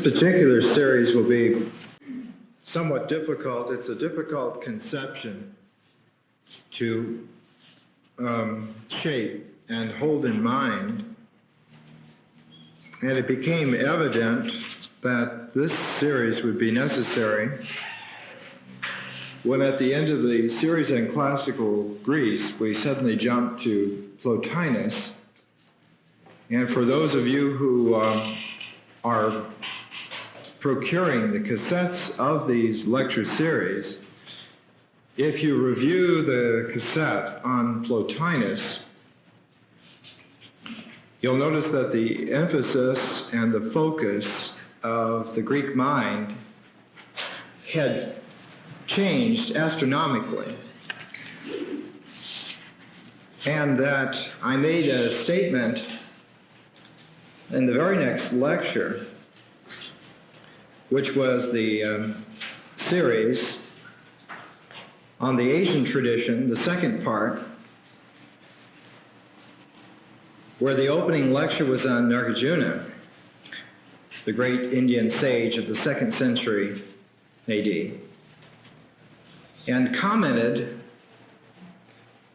particular series will be somewhat difficult. It's a difficult conception to shape and hold in mind. And it became evident that this series would be necessary when at the end of the series on classical Greece, we suddenly jumped to Plotinus. And for those of you who are procuring the cassettes of these lecture series, if you review the cassette on Plotinus, you'll notice that the emphasis and the focus of the Greek mind had changed astronomically. And that I made a statement in the very next lecture, which was the series on the Asian tradition, the second part, where the opening lecture was on Nagarjuna, the great Indian sage of the 2nd century AD, and commented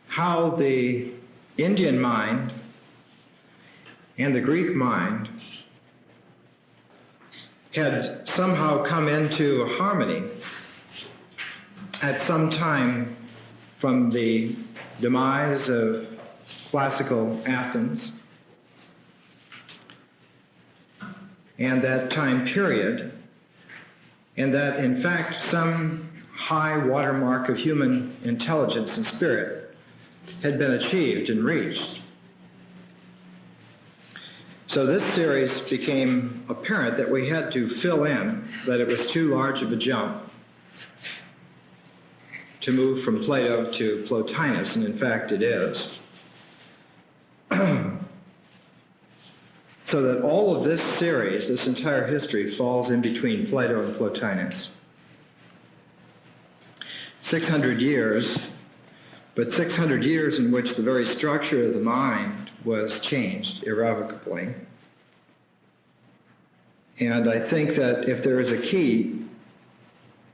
how the Indian mind and the Greek mind had somehow come into harmony at some time from the demise of classical Athens and that time period, and that in fact some high watermark of human intelligence and spirit had been achieved and reached. So this series became apparent that we had to fill in, that it was too large of a jump to move from Plato to Plotinus, and in fact it is. So that all of this series, this entire history, falls in between Plato and Plotinus. 600 years, but 600 years in which the very structure of the mind was changed irrevocably. And I think that if there is a key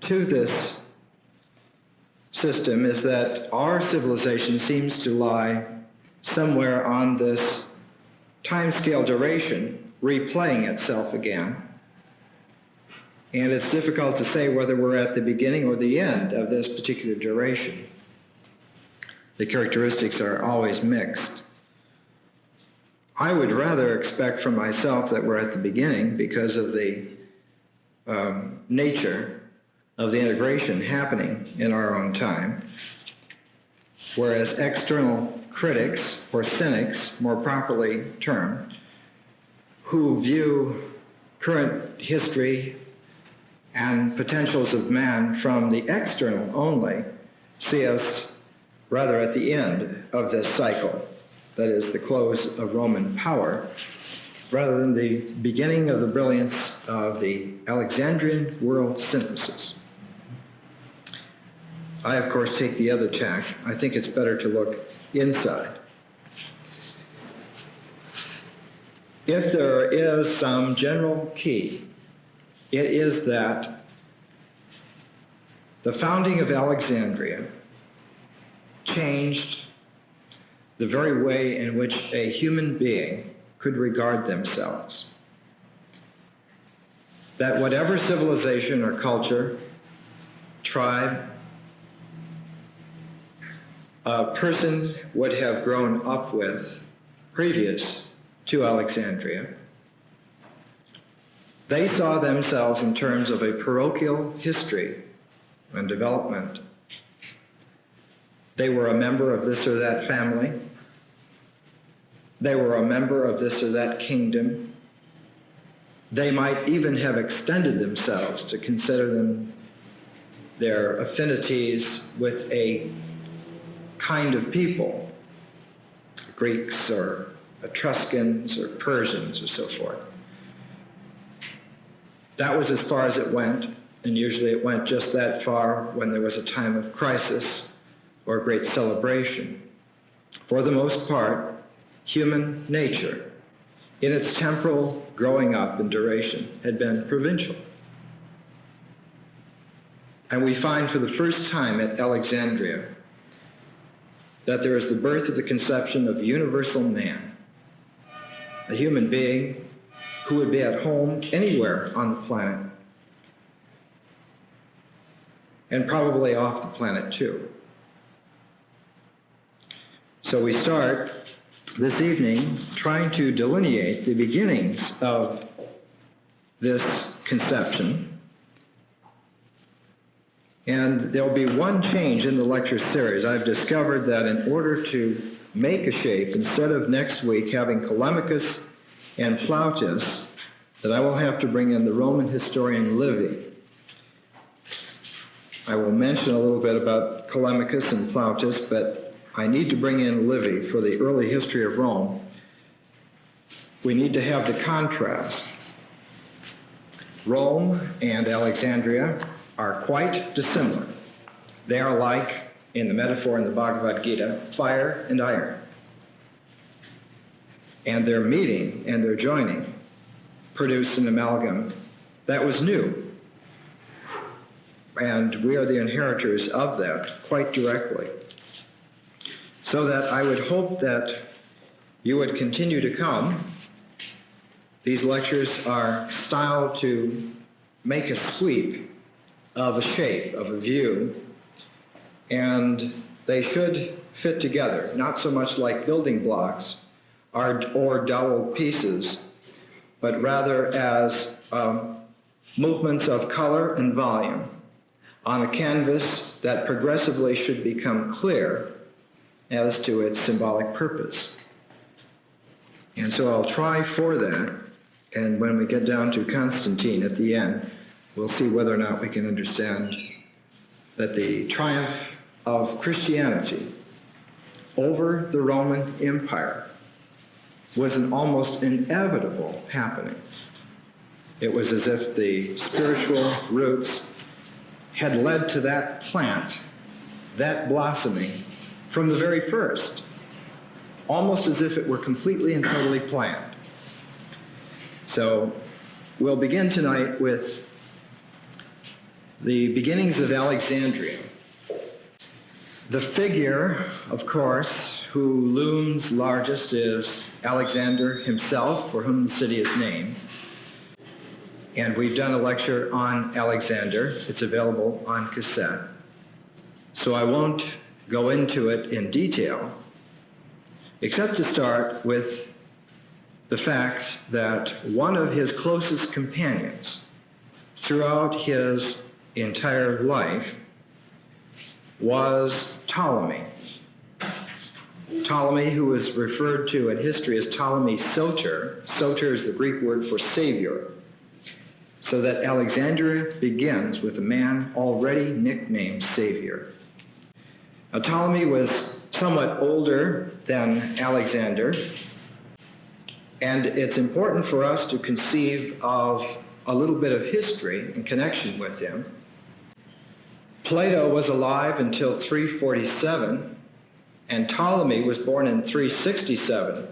to this system, is that our civilization seems to lie somewhere on this time-scale duration, replaying itself again. And it's difficult to say whether we're at the beginning or the end of this particular duration. The characteristics are always mixed. I would rather expect from myself that we're at the beginning because of the nature of the integration happening in our own time, whereas external critics, or cynics, more properly termed, who view current history and potentials of man from the external only, see us rather at the end of this cycle, that is, the close of Roman power, rather than the beginning of the brilliance of the Alexandrian world synthesis. I, of course, take the other tack. I think it's better to look inside. If there is some general key, it is that the founding of Alexandria changed the very way in which a human being could regard themselves. That whatever civilization or culture, tribe, a person would have grown up with previous to Alexandria, they saw themselves in terms of a parochial history and development. They were a member of this or that family. They were a member of this or that kingdom. They might even have extended themselves to consider them their affinities with a kind of people, Greeks or Etruscans or Persians or so forth. That was as far as it went, and usually it went just that far when there was a time of crisis or great celebration. For the most part, human nature, in its temporal growing up in duration had been provincial. And we find for the first time at Alexandria that there is the birth of the conception of universal man, a human being who would be at home anywhere on the planet, and probably off the planet too. So we start this evening trying to delineate the beginnings of this conception. And there'll be one change in the lecture series. I've discovered that in order to make a shape, instead of next week having Callimachus and Plautus, that I will have to bring in the Roman historian Livy. I will mention a little bit about Callimachus and Plautus, but I need to bring in Livy for the early history of Rome. We need to have the contrast. Rome and Alexandria are quite dissimilar. They are like, in the metaphor in the Bhagavad Gita, fire and iron. And their meeting and their joining produced an amalgam that was new. And we are the inheritors of that quite directly. So that I would hope that you would continue to come. These lectures are styled to make a sweep of a shape, of a view, and they should fit together, not so much like building blocks or dowel pieces, but rather as movements of color and volume on a canvas that progressively should become clear as to its symbolic purpose. And so I'll try for that, and when we get down to Constantine at the end, we'll see whether or not we can understand that the triumph of Christianity over the Roman Empire was an almost inevitable happening. It was as if the spiritual roots had led to that plant, that blossoming, from the very first, almost as if it were completely and totally planned. So we'll begin tonight with the beginnings of Alexandria. The figure, of course, who looms largest is Alexander himself, for whom the city is named. And we've done a lecture on Alexander. It's available on cassette. So I won't go into it in detail, except to start with the fact that one of his closest companions throughout his entire life was Ptolemy. Ptolemy, who is referred to in history as Ptolemy Soter. Soter is the Greek word for savior. So that Alexandria begins with a man already nicknamed Savior. Now, Ptolemy was somewhat older than Alexander, and it's important for us to conceive of a little bit of history in connection with him. Plato was alive until 347, and Ptolemy was born in 367,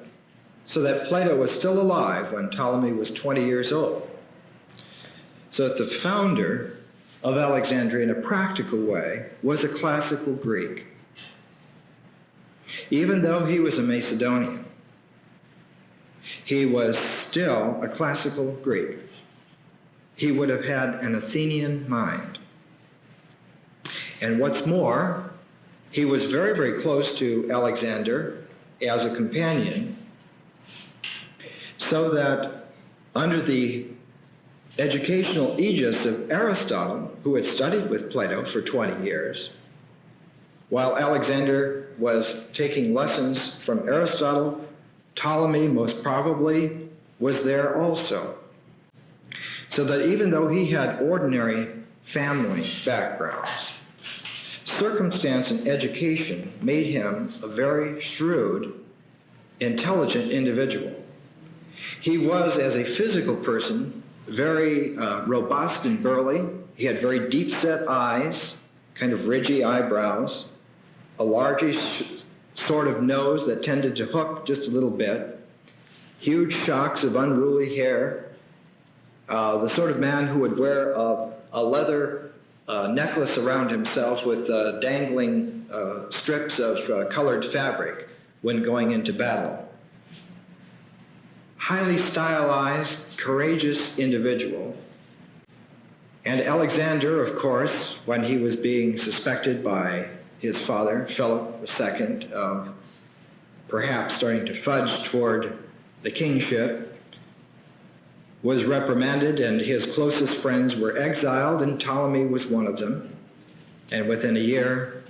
so that Plato was still alive when Ptolemy was 20 years old. So that the founder of Alexandria in a practical way was a classical Greek. Even though he was a Macedonian, he was still a classical Greek. He would have had an Athenian mind. And what's more, he was very, very close to Alexander as a companion, so that under the educational aegis of Aristotle, who had studied with Plato for 20 years, while Alexander was taking lessons from Aristotle, Ptolemy most probably was there also. So that even though he had ordinary family backgrounds, circumstance and education made him a very shrewd, intelligent individual. He was, as a physical person, very robust and burly. He had very deep-set eyes, kind of ridgy eyebrows, a largish sort of nose that tended to hook just a little bit, huge shocks of unruly hair, the sort of man who would wear a leather necklace around himself with dangling strips of colored fabric when going into battle. Highly stylized, courageous individual. And Alexander, of course, when he was being suspected by his father, Philip II, of perhaps starting to fudge toward the kingship, was reprimanded, and his closest friends were exiled, and Ptolemy was one of them. And within a year,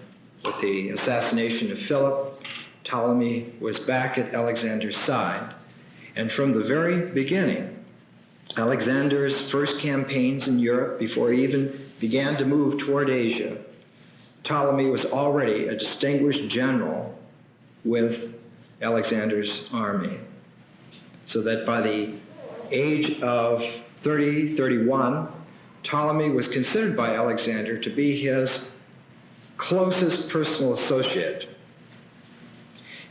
with the assassination of Philip, Ptolemy was back at Alexander's side. And from the very beginning, Alexander's first campaigns in Europe, before he even began to move toward Asia, Ptolemy was already a distinguished general with Alexander's army. So that by the age of 30, 31, Ptolemy was considered by Alexander to be his closest personal associate.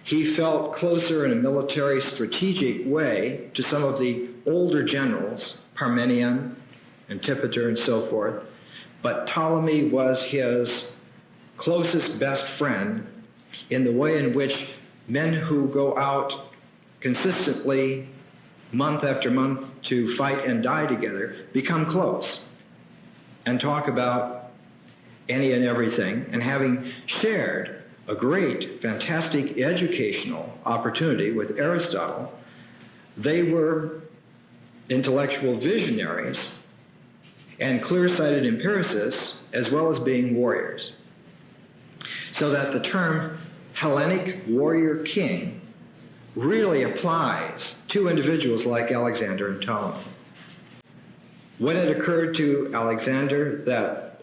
He felt closer in a military strategic way to some of the older generals, Parmenion, Antipater, and so forth, but Ptolemy was his closest best friend in the way in which men who go out consistently month after month to fight and die together become close and talk about any and everything, and having shared a great, fantastic educational opportunity with Aristotle, they were intellectual visionaries and clear-sighted empiricists, as well as being warriors. So that the term Hellenic warrior king really applies to individuals like Alexander and Ptolemy. When it occurred to Alexander that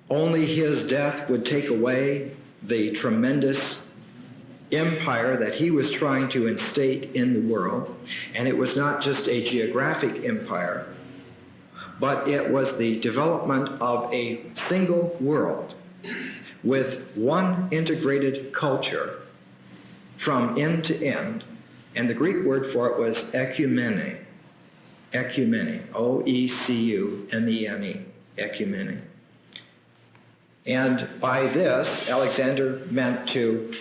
only his death would take away the tremendous empire that he was trying to instate in the world, and it was not just a geographic empire, but it was the development of a single world with one integrated culture from end to end, and the Greek word for it was ecumene. Ecumene, O-E-C-U-M-E-N-E, ecumene. And by this, Alexander meant to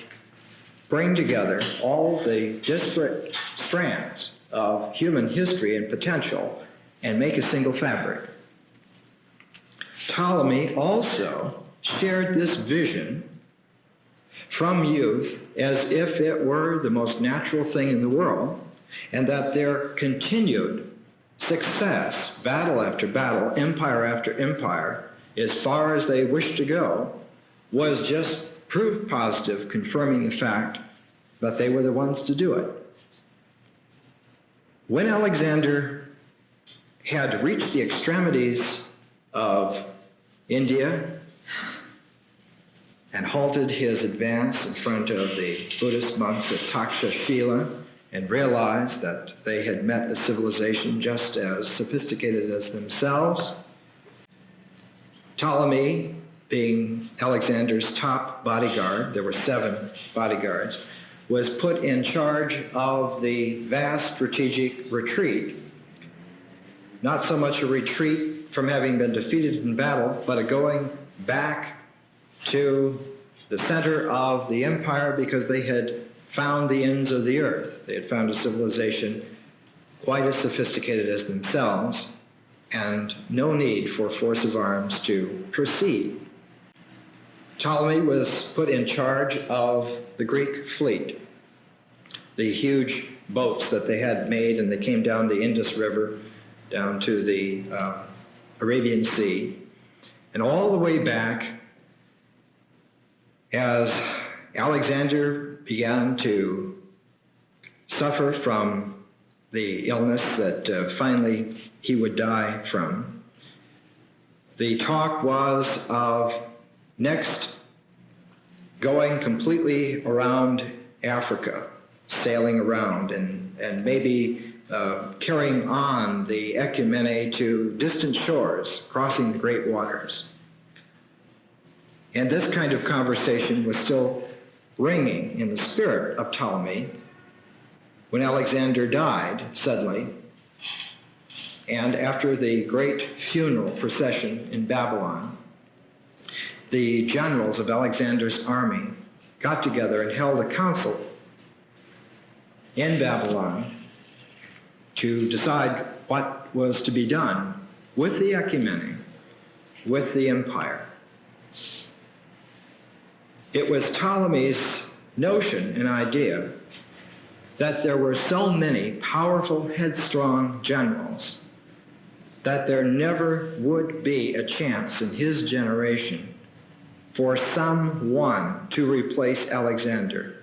bring together all the disparate strands of human history and potential and make a single fabric. Ptolemy also shared this vision from youth as if it were the most natural thing in the world, and that their continued success, battle after battle, empire after empire, as far as they wished to go, was just proof positive confirming the fact that they were the ones to do it. When Alexander had reached the extremities of India and halted his advance in front of the Buddhist monks at Takshashila and realized that they had met a civilization just as sophisticated as themselves, Ptolemy, being Alexander's top bodyguard, there were 7 bodyguards, was put in charge of the vast strategic retreat. Not so much a retreat from having been defeated in battle, but a going back to the center of the empire because they had found the ends of the earth. They had found a civilization quite as sophisticated as themselves, and no need for force of arms to proceed. Ptolemy was put in charge of the Greek fleet, the huge boats that they had made, and they came down the Indus River, down to the Arabian Sea, and all the way back as Alexander began to suffer from the illness that finally he would die from. The talk was of next going completely around Africa, sailing around, and maybe carrying on the ecumene to distant shores, crossing the great waters. And this kind of conversation was still ringing in the spirit of Ptolemy, when Alexander died suddenly, and after the great funeral procession in Babylon, the generals of Alexander's army got together and held a council in Babylon to decide what was to be done with the ecumeny, with the empire. It was Ptolemy's notion and idea that there were so many powerful, headstrong generals that there never would be a chance in his generation for someone to replace Alexander.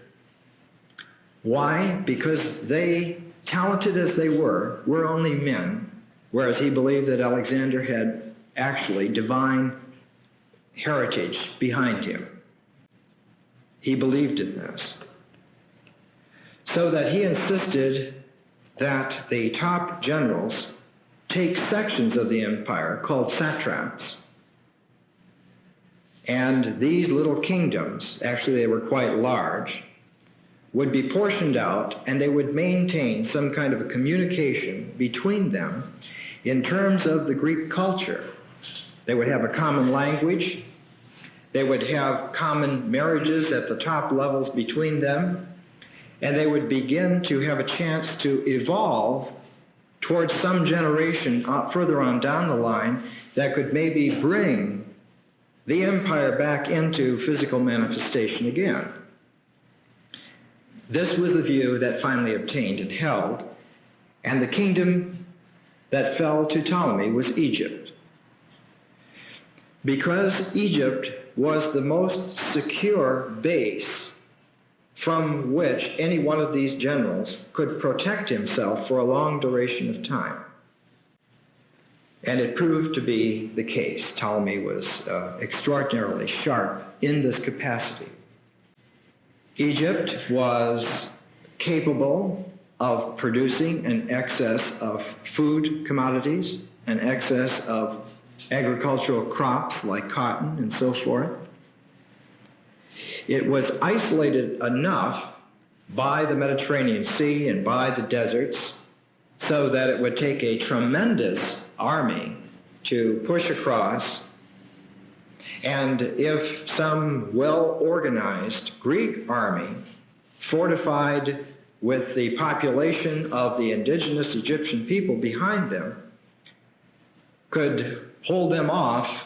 Why? Because they, talented as they were only men, whereas he believed that Alexander had actually divine heritage behind him. He believed in this. So that he insisted that the top generals take sections of the empire called satraps. And these little kingdoms, actually they were quite large, would be portioned out, and they would maintain some kind of a communication between them in terms of the Greek culture. They would have a common language. They would have common marriages at the top levels between them, and they would begin to have a chance to evolve towards some generation further on down the line that could maybe bring the empire back into physical manifestation again. This was the view that finally obtained and held, and the kingdom that fell to Ptolemy was Egypt. Because Egypt was the most secure base from which any one of these generals could protect himself for a long duration of time. And it proved to be the case. Ptolemy was extraordinarily sharp in this capacity. Egypt was capable of producing an excess of food commodities, an excess of agricultural crops like cotton and so forth. It was isolated enough by the Mediterranean Sea and by the deserts so that it would take a tremendous army to push across. And if some well-organized Greek army, fortified with the population of the indigenous Egyptian people behind them, could hold them off,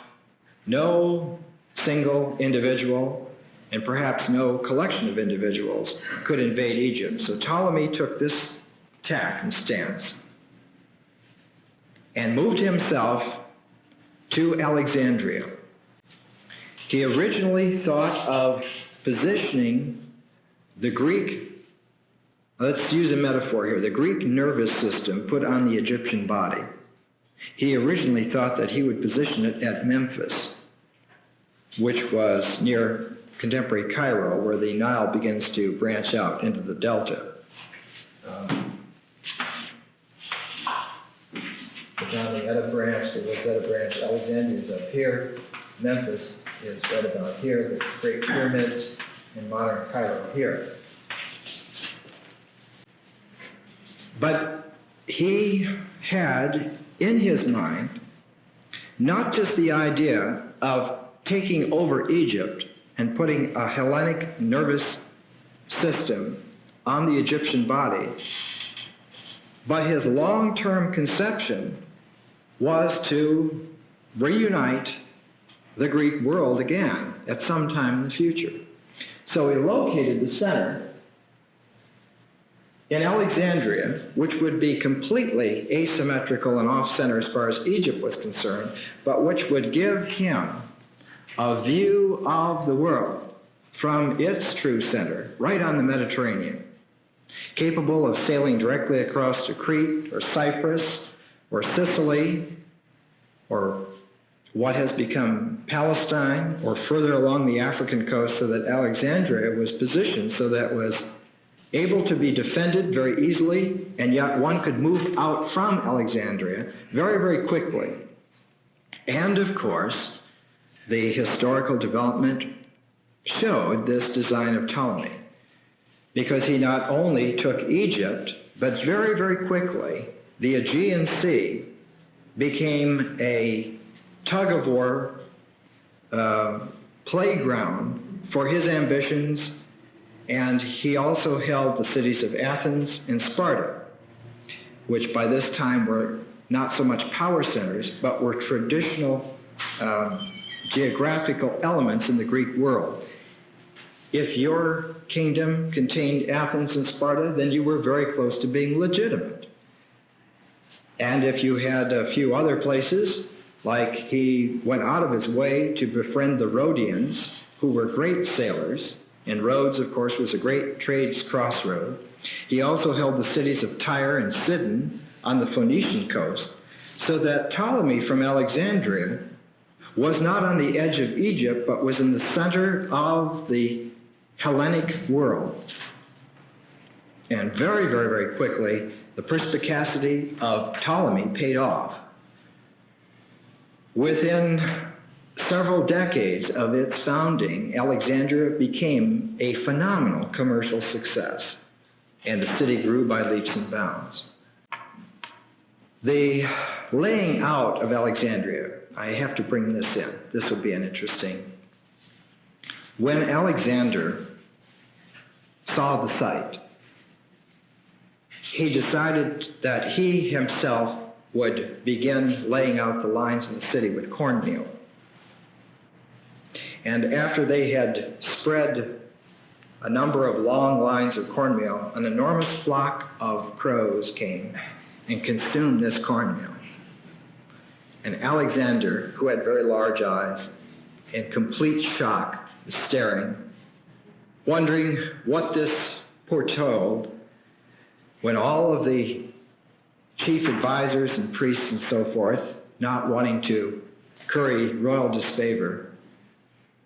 no single individual, and perhaps no collection of individuals, could invade Egypt. So Ptolemy took this tack and stance and moved himself to Alexandria. He originally thought of positioning the Greek, let's use a metaphor here, the Greek nervous system put on the Egyptian body. He originally thought that he would position it at Memphis, which was near contemporary Cairo, where the Nile begins to branch out into the delta. Down the Edda branch, the Edda branch, Alexandria is up here. Memphis is right about here. The Great Pyramids in modern Cairo here. But he had in his mind not just the idea of taking over Egypt and putting a Hellenic nervous system on the Egyptian body, but his long-term conception was to reunite the Greek world again at some time in the future. So he located the center in Alexandria, which would be completely asymmetrical and off-center as far as Egypt was concerned, but which would give him a view of the world from its true center, right on the Mediterranean, capable of sailing directly across to Crete or Cyprus or Sicily or what has become Palestine or further along the African coast, so that Alexandria was positioned so that it was able to be defended very easily, and yet one could move out from Alexandria very, very quickly. And of course, the historical development showed this design of Ptolemy. because he not only took Egypt, but very, very quickly, the Aegean Sea became a tug-of-war playground for his ambitions, and he also held the cities of Athens and Sparta, which by this time were not so much power centers, but were traditional geographical elements in the Greek world. If your kingdom contained Athens and Sparta, then you were very close to being legitimate. And if you had a few other places, like he went out of his way to befriend the Rhodians, who were great sailors, and Rhodes, of course, was a great trades crossroad. He also held the cities of Tyre and Sidon on the Phoenician coast, so that Ptolemy from Alexandria was not on the edge of Egypt, but was in the center of the Hellenic world. And very, very, very quickly, the perspicacity of Ptolemy paid off. Within several decades of its founding, Alexandria became a phenomenal commercial success, and the city grew by leaps and bounds. The laying out of Alexandria, I have to bring this in. This will be an interesting. When Alexander saw the site, he decided that he himself would begin laying out the lines of the city with cornmeal. And after they had spread a number of long lines of cornmeal, an enormous flock of crows came and consumed this cornmeal. And Alexander, who had very large eyes, in complete shock, was staring, wondering what this foretold, when all of the chief advisors and priests and so forth, not wanting to curry royal disfavor,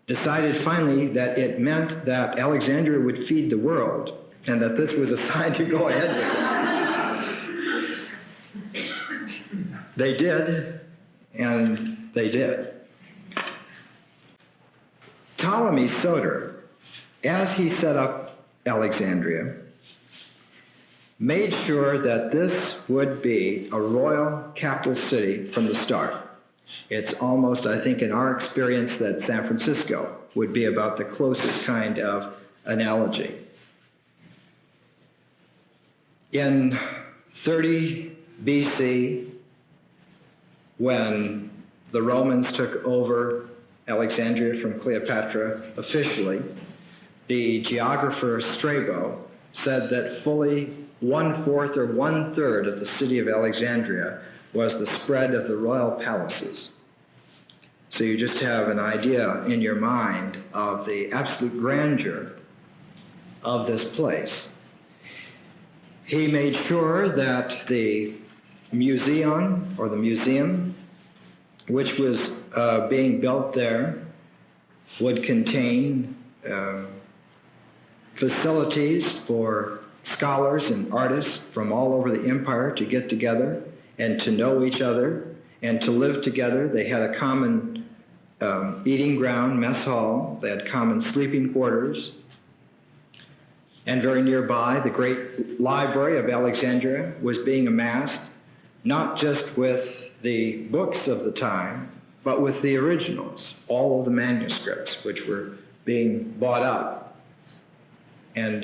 decided finally that it meant that Alexandria would feed the world, and that this was a sign to go ahead with it. They did, and they did. Ptolemy Soter, as he set up Alexandria, made sure that this would be a royal capital city from the start. It's almost, I think, in our experience, that San Francisco would be about the closest kind of analogy. In 30 BC, when the Romans took over Alexandria from Cleopatra officially, the geographer Strabo said that fully 1/4 or 1/3 of the city of Alexandria was the spread of the royal palaces. So you just have an idea in your mind of the absolute grandeur of this place. He made sure that the museum, which was being built there, would contain facilities for scholars and artists from all over the empire to get together and to know each other and to live together. They had a common eating ground, mess hall. They had common sleeping quarters. And very nearby, the great library of Alexandria was being amassed, not just with the books of the time, but with the originals, all of the manuscripts, which were being bought up. And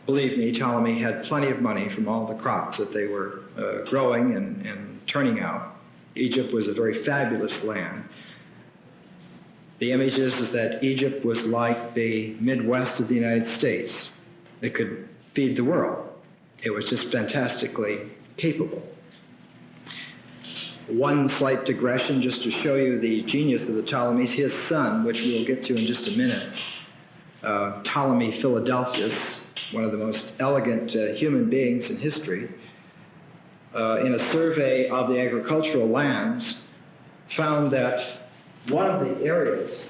believe me, Ptolemy had plenty of money from all the crops that they were growing and turning out. Egypt was a very fabulous land. The image is that Egypt was like the Midwest of the United States. It could feed the world. It was just fantastically capable. One slight digression just to show you the genius of the Ptolemies. His son, which we will get to in just a minute, Ptolemy Philadelphus, one of the most elegant human beings in history, in a survey of the agricultural lands, found that one of the areas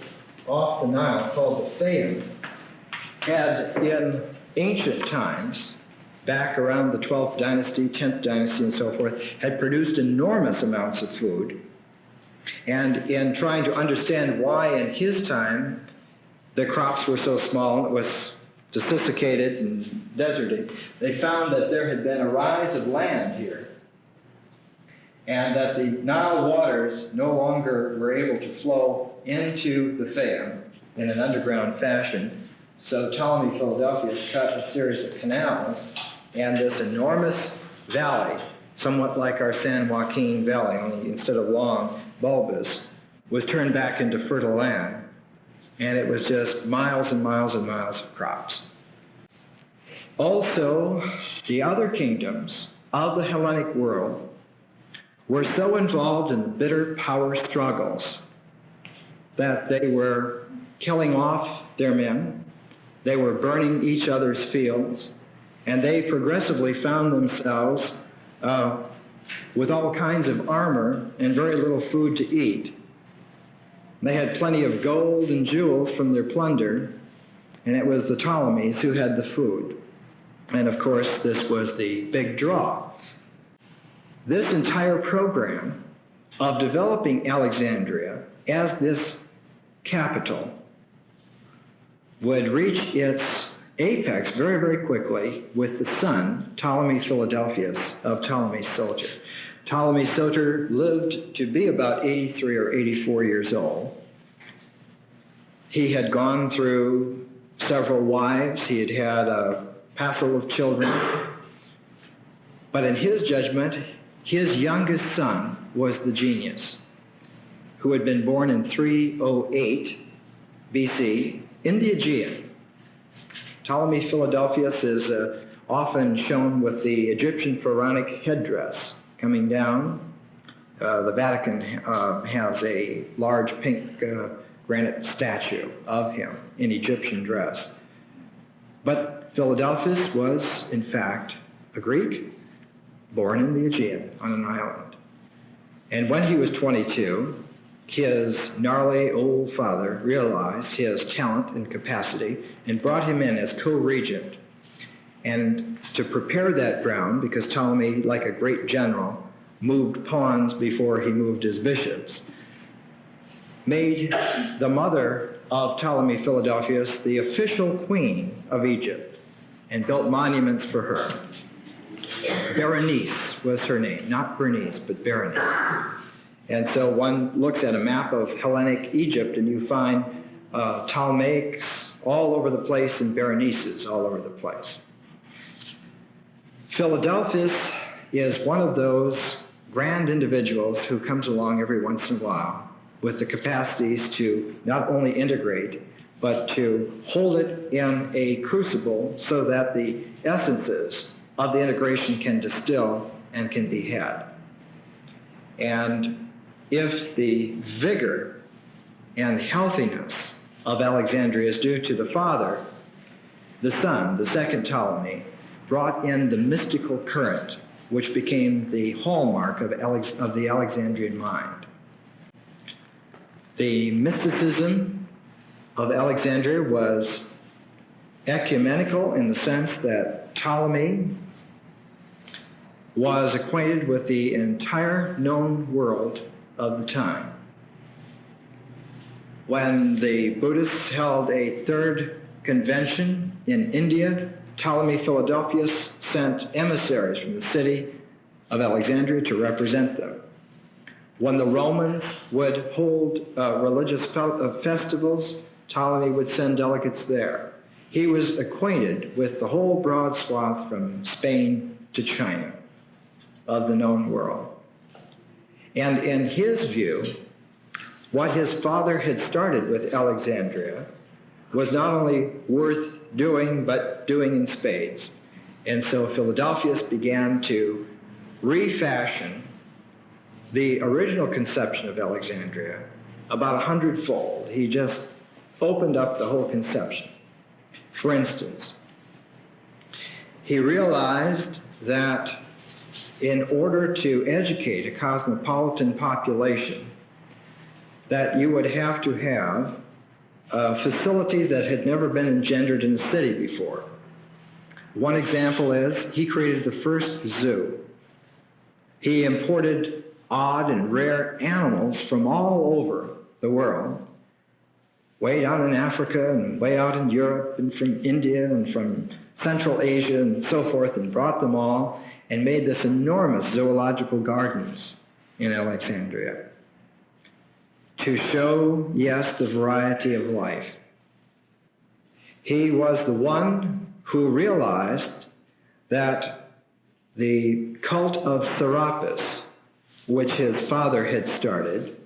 off the Nile, called the Phaeum, had in ancient times, back around the 12th dynasty, 10th dynasty, and so forth, had produced enormous amounts of food. And in trying to understand why in his time the crops were so small, it was desiccated and deserty, they found that there had been a rise of land here, and that the Nile waters no longer were able to flow into the Fayum in an underground fashion. So Ptolemy Philadelphus cut a series of canals, and this enormous valley, somewhat like our San Joaquin Valley, only instead of long, bulbous, was turned back into fertile land. And it was just miles and miles and miles of crops. Also, the other kingdoms of the Hellenic world were so involved in the bitter power struggles that they were killing off their men, they were burning each other's fields, and they progressively found themselves with all kinds of armor and very little food to eat. They had plenty of gold and jewels from their plunder, and it was the Ptolemies who had the food. And of course, this was the big draw. This entire program of developing Alexandria as this capital would reach its apex very, very quickly with the son, Ptolemy Philadelphus, of Ptolemy Soter. Ptolemy Soter lived to be about 83 or 84 years old. He had gone through several wives. He had had a passel of children. But in his judgment, his youngest son was the genius, who had been born in 308 BC in the Aegean. Ptolemy Philadelphus is often shown with the Egyptian pharaonic headdress coming down. The Vatican has a large pink granite statue of him in Egyptian dress. But Philadelphus was, in fact, a Greek, born in the Aegean on an island. And when he was 22, his gnarly old father realized his talent and capacity and brought him in as co-regent. And to prepare that ground, because Ptolemy, like a great general, moved pawns before he moved his bishops, made the mother of Ptolemy Philadelphus the official queen of Egypt and built monuments for her. Berenice was her name, not Bernice, but Berenice. And so one looks at a map of Hellenic Egypt and you find Ptolemaics all over the place and Berenices all over the place. Philadelphus is one of those grand individuals who comes along every once in a while with the capacities to not only integrate, but to hold it in a crucible so that the essences of the integration can distill and can be had. And if the vigor and healthiness of Alexandria is due to the father, the son, the second Ptolemy, brought in the mystical current which became the hallmark of the Alexandrian mind. The mysticism of Alexandria was ecumenical in the sense that Ptolemy was acquainted with the entire known world of the time. When the Buddhists held a third convention in India, Ptolemy Philadelphus sent emissaries from the city of Alexandria to represent them. When the Romans would hold religious festivals, Ptolemy would send delegates there. He was acquainted with the whole broad swath from Spain to China of the known world. And in his view, what his father had started with Alexandria was not only worth doing, but doing in spades. And so Philadelphus began to refashion the original conception of Alexandria about 100-fold. He just opened up the whole conception. For instance, he realized that in order to educate a cosmopolitan population, that you would have to have facilities that had never been engendered in a city before. One example is he created the first zoo. He imported odd and rare animals from all over the world, way down in Africa and way out in Europe and from India and from Central Asia and so forth, and brought them all and made this enormous zoological gardens in Alexandria to show, yes, the variety of life. He was the one who realized that the cult of Serapis, which his father had started,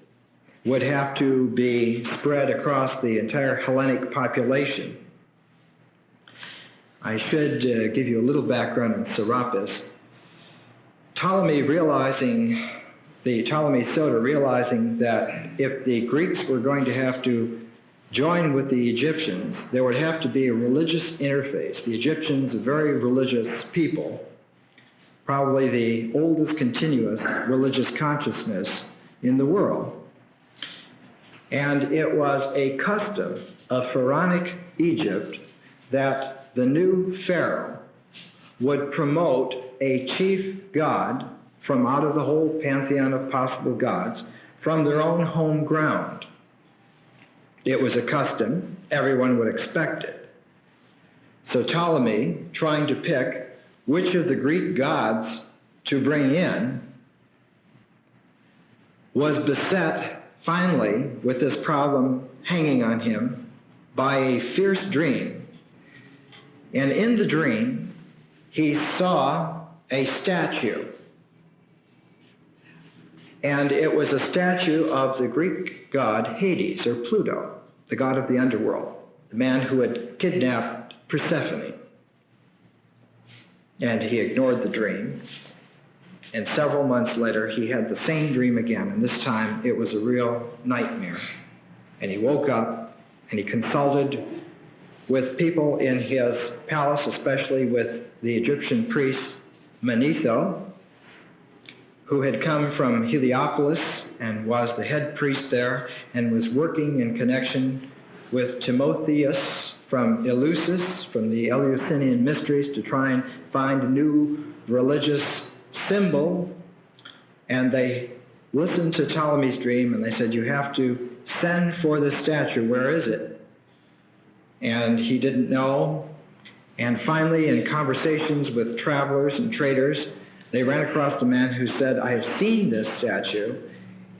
would have to be spread across the entire Hellenic population. I should give you a little background on Serapis. Ptolemy Soter realizing that if the Greeks were going to have to join with the Egyptians, there would have to be a religious interface. The Egyptians, a very religious people, probably the oldest continuous religious consciousness in the world. And it was a custom of pharaonic Egypt that the new pharaoh would promote a chief god from out of the whole pantheon of possible gods from their own home ground. It was a custom. Everyone would expect it. So Ptolemy, trying to pick which of the Greek gods to bring in, was beset finally with this problem hanging on him by a fierce dream. And in the dream, he saw a statue. And it was a statue of the Greek god Hades, or Pluto, the god of the underworld, the man who had kidnapped Persephone. And he ignored the dream. And several months later, he had the same dream again, and this time it was a real nightmare. And he woke up and he consulted with people in his palace, especially with the Egyptian priest Manetho, who had come from Heliopolis and was the head priest there and was working in connection with Timotheus from Eleusis, from the Eleusinian mysteries, to try and find a new religious symbol. And they listened to Ptolemy's dream and they said, you have to send for the statue. Where is it? And he didn't know. And finally, in conversations with travelers and traders, they ran across a man who said, I have seen this statue.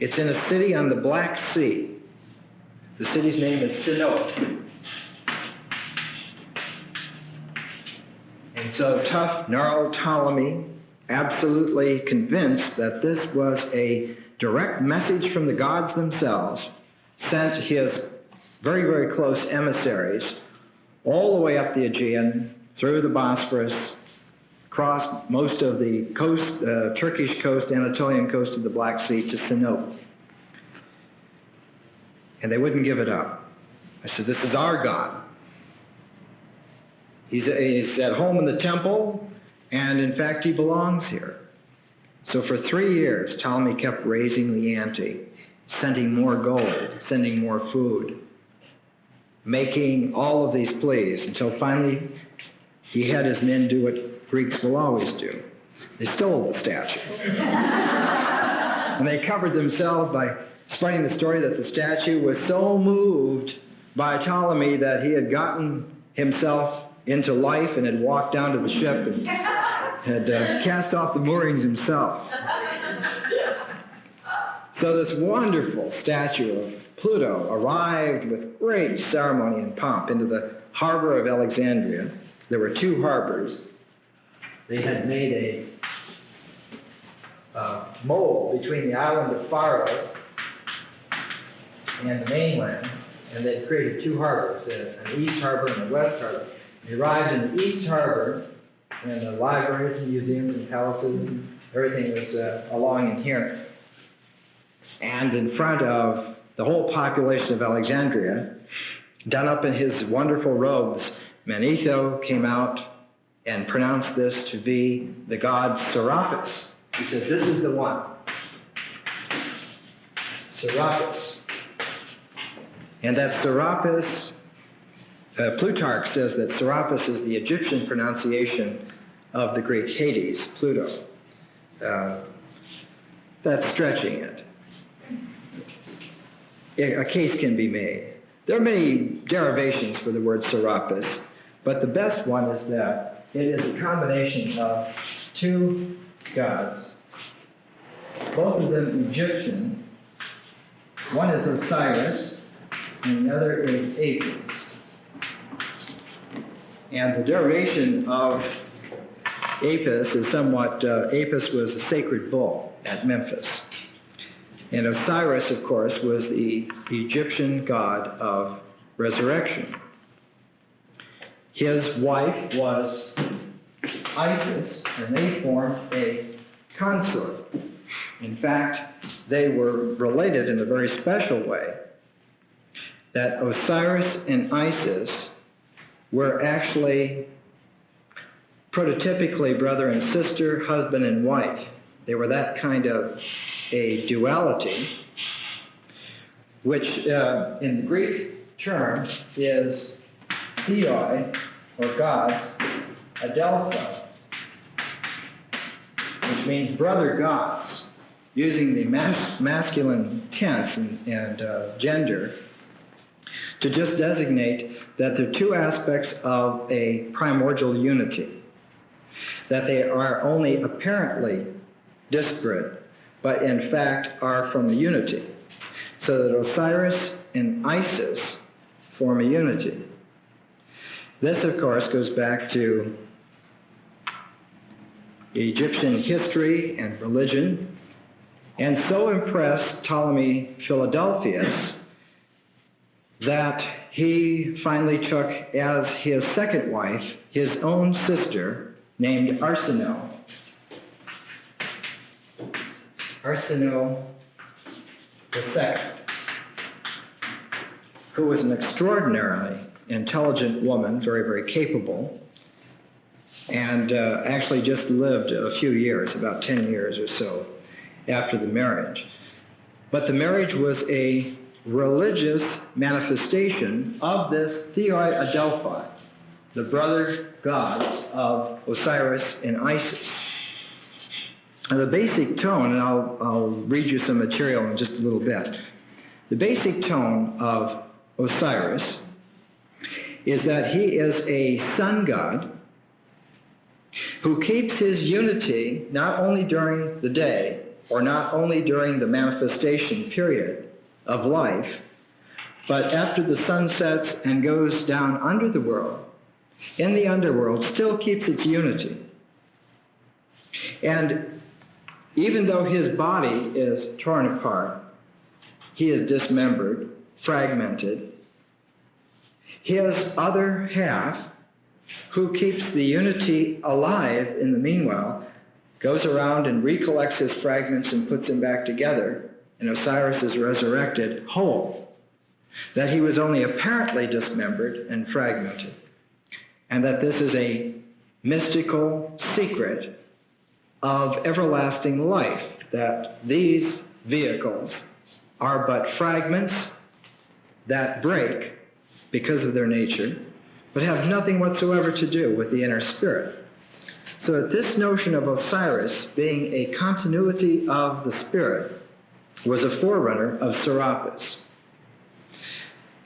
It's in a city on the Black Sea. The city's name is Sinope. And so tough, gnarled Ptolemy, absolutely convinced that this was a direct message from the gods themselves, sent his very, very close emissaries all the way up the Aegean, through the Bosphorus, across most of the coast, Turkish coast, Anatolian coast of the Black Sea to Sinope. And they wouldn't give it up. I said, this is our God. He's at home in the temple, and in fact he belongs here. So for 3 years, Ptolemy kept raising the ante, sending more gold, sending more food, making all of these pleas, until finally he had his men do what Greeks will always do. They stole the statue. And they covered themselves by spreading the story that the statue was so moved by Ptolemy that he had gotten himself into life and had walked down to the ship and had cast off the moorings himself. So this wonderful statue of Pluto arrived with great ceremony and pomp into the harbor of Alexandria. There were 2 harbors. They had made a mole between the island of Pharos and the mainland, and they'd created 2 harbors, an east harbor and a west harbor. They arrived in the east harbor, and the libraries and museums and palaces and everything was along in here. And in front of the whole population of Alexandria, done up in his wonderful robes, Manetho came out and pronounced this to be the god Serapis. He said, this is the one. Serapis. And that Serapis, Plutarch says that Serapis is the Egyptian pronunciation of the Greek Hades, Pluto. That's stretching it. A case can be made. There are many derivations for the word Serapis, but the best one is that it is a combination of two gods, both of them Egyptian. One is Osiris, and the other is Apis. And the derivation of Apis is somewhat, Apis was the sacred bull at Memphis. And Osiris, of course, was the Egyptian god of resurrection. His wife was Isis, and they formed a consort. In fact, they were related in a very special way, that Osiris and Isis were actually prototypically brother and sister, husband and wife. They were that kind of a duality, which in the Greek term is theoi, or gods, adelpha, which means brother gods, using the masculine tense and gender to just designate that there are two aspects of a primordial unity, that they are only apparently disparate, but in fact are from a unity. So that Osiris and Isis form a unity. This, of course, goes back to Egyptian history and religion, and so impressed Ptolemy Philadelphus that he finally took as his second wife his own sister named Arsinoe. Arsinoe II, who was an extraordinarily intelligent woman, very, very capable, and actually just lived a few years, about 10 years or so, after the marriage. But the marriage was a religious manifestation of this theoi adelphoi, the brother gods of Osiris and Isis. And the basic tone, and I'll read you some material in just a little bit. The basic tone of Osiris is that he is a sun god who keeps his unity not only during the day or not only during the manifestation period of life, but after the sun sets and goes down under the world, in the underworld, still keeps its unity. And even though his body is torn apart, he is dismembered, fragmented, his other half, who keeps the unity alive in the meanwhile, goes around and recollects his fragments and puts them back together, and Osiris is resurrected whole. That he was only apparently dismembered and fragmented, and that this is a mystical secret of everlasting life, that these vehicles are but fragments that break because of their nature, but have nothing whatsoever to do with the inner spirit. So that this notion of Osiris being a continuity of the spirit was a forerunner of Serapis.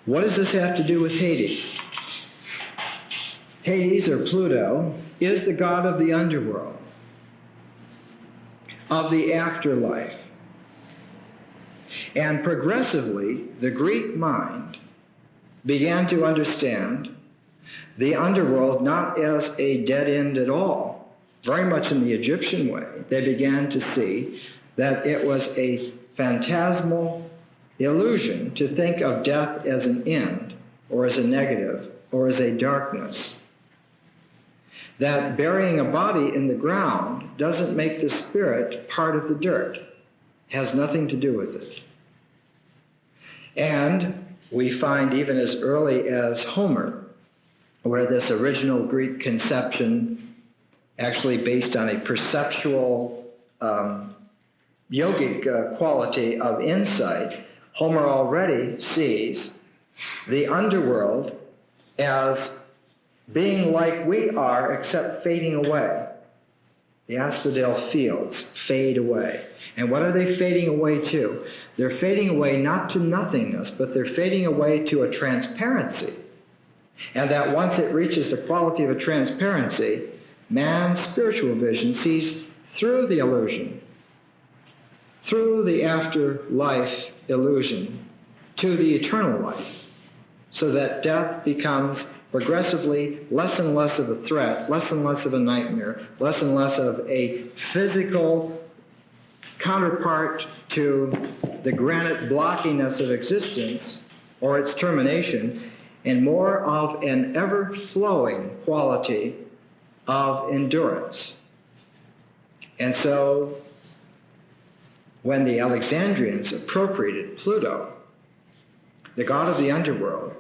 What does this have to do with Hades? Hades, or Pluto, is the god of the underworld, of the afterlife. And progressively, the Greek mind began to understand the underworld not as a dead end at all, very much in the Egyptian way. They began to see that it was a phantasmal illusion to think of death as an end, or as a negative, or as a darkness. That burying a body in the ground doesn't make the spirit part of the dirt, has nothing to do with it. And we find even as early as Homer, where this original Greek conception, actually based on a perceptual yogic quality of insight, Homer already sees the underworld as being like we are, except fading away. the asphodel fields fade away. And what are they fading away to? They're fading away not to nothingness, but they're fading away to a transparency. And that once it reaches the quality of a transparency, man's spiritual vision sees through the illusion, through the afterlife illusion, to the eternal life, so that death becomes progressively less and less of a threat, less and less of a nightmare, less and less of a physical counterpart to the granite blockiness of existence or its termination, and more of an ever-flowing quality of endurance. And so, when the Alexandrians appropriated Pluto, the god of the underworld,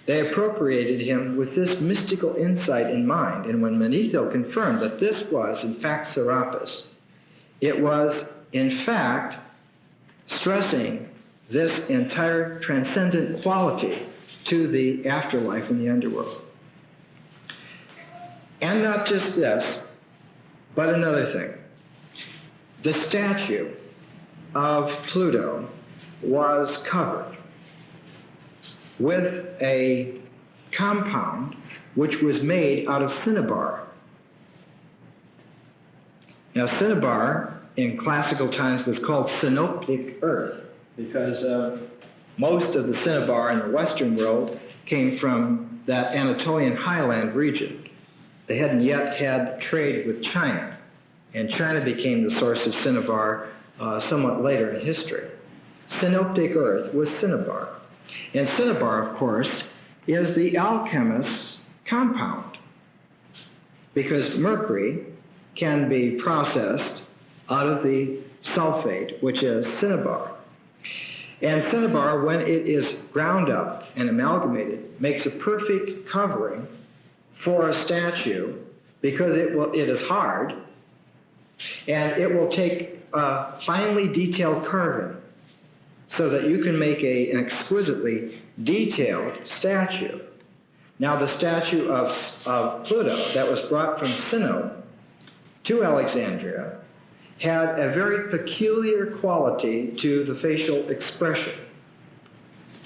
they appropriated him with this mystical insight in mind. And when Manetho confirmed that this was, in fact, Serapis, it was, in fact, stressing this entire transcendent quality to the afterlife in the underworld. And not just this, but another thing. The statue of Pluto was covered with a compound which was made out of cinnabar. Now, cinnabar in classical times was called synoptic earth because most of the cinnabar in the Western world came from that Anatolian highland region. They hadn't yet had trade with China, and China became the source of cinnabar somewhat later in history. Synoptic earth was cinnabar. And cinnabar, of course, is the alchemist's compound, because mercury can be processed out of the sulfate, which is cinnabar. And cinnabar, when it is ground up and amalgamated, makes a perfect covering for a statue, because it is hard, and it will take finely detailed carving so that you can make an exquisitely detailed statue. Now, the statue of Pluto that was brought from Sino to Alexandria had a very peculiar quality to the facial expression.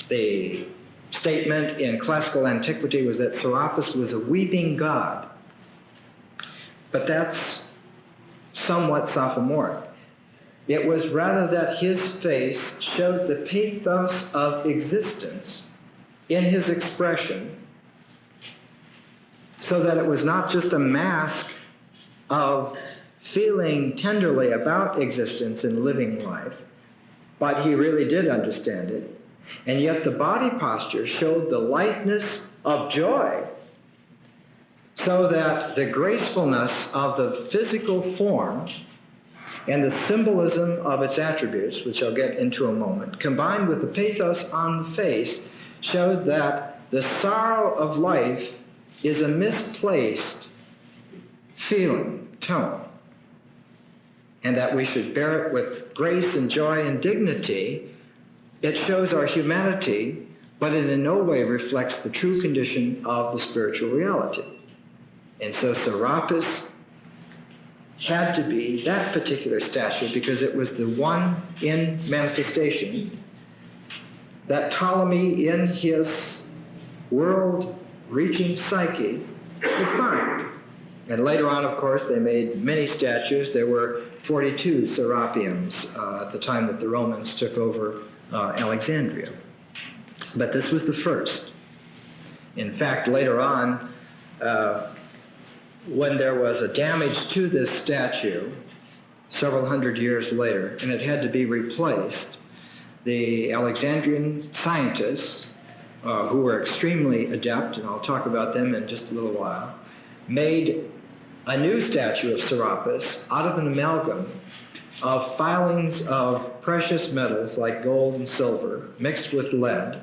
The statement in classical antiquity was that Serapis was a weeping god. But that's somewhat sophomoric. It was rather that his face showed the pathos of existence in his expression, so that it was not just a mask of feeling tenderly about existence and living life, but he really did understand it. And yet the body posture showed the lightness of joy, so that the gracefulness of the physical form and the symbolism of its attributes, which I'll get into a moment, combined with the pathos on the face, showed that the sorrow of life is a misplaced feeling, tone, and that we should bear it with grace and joy and dignity. It shows our humanity, but it in no way reflects the true condition of the spiritual reality. And so Serapis had to be that particular statue, because it was the one in manifestation that Ptolemy, in his world-reaching psyche, could find. And later on, of course, they made many statues. There were 42 Serapeums at the time that the Romans took over Alexandria. But this was the first. In fact, later on, when there was a damage to this statue, several hundred years later, and it had to be replaced, the Alexandrian scientists, who were extremely adept, and I'll talk about them in just a little while, made a new statue of Serapis out of an amalgam of filings of precious metals like gold and silver, mixed with lead,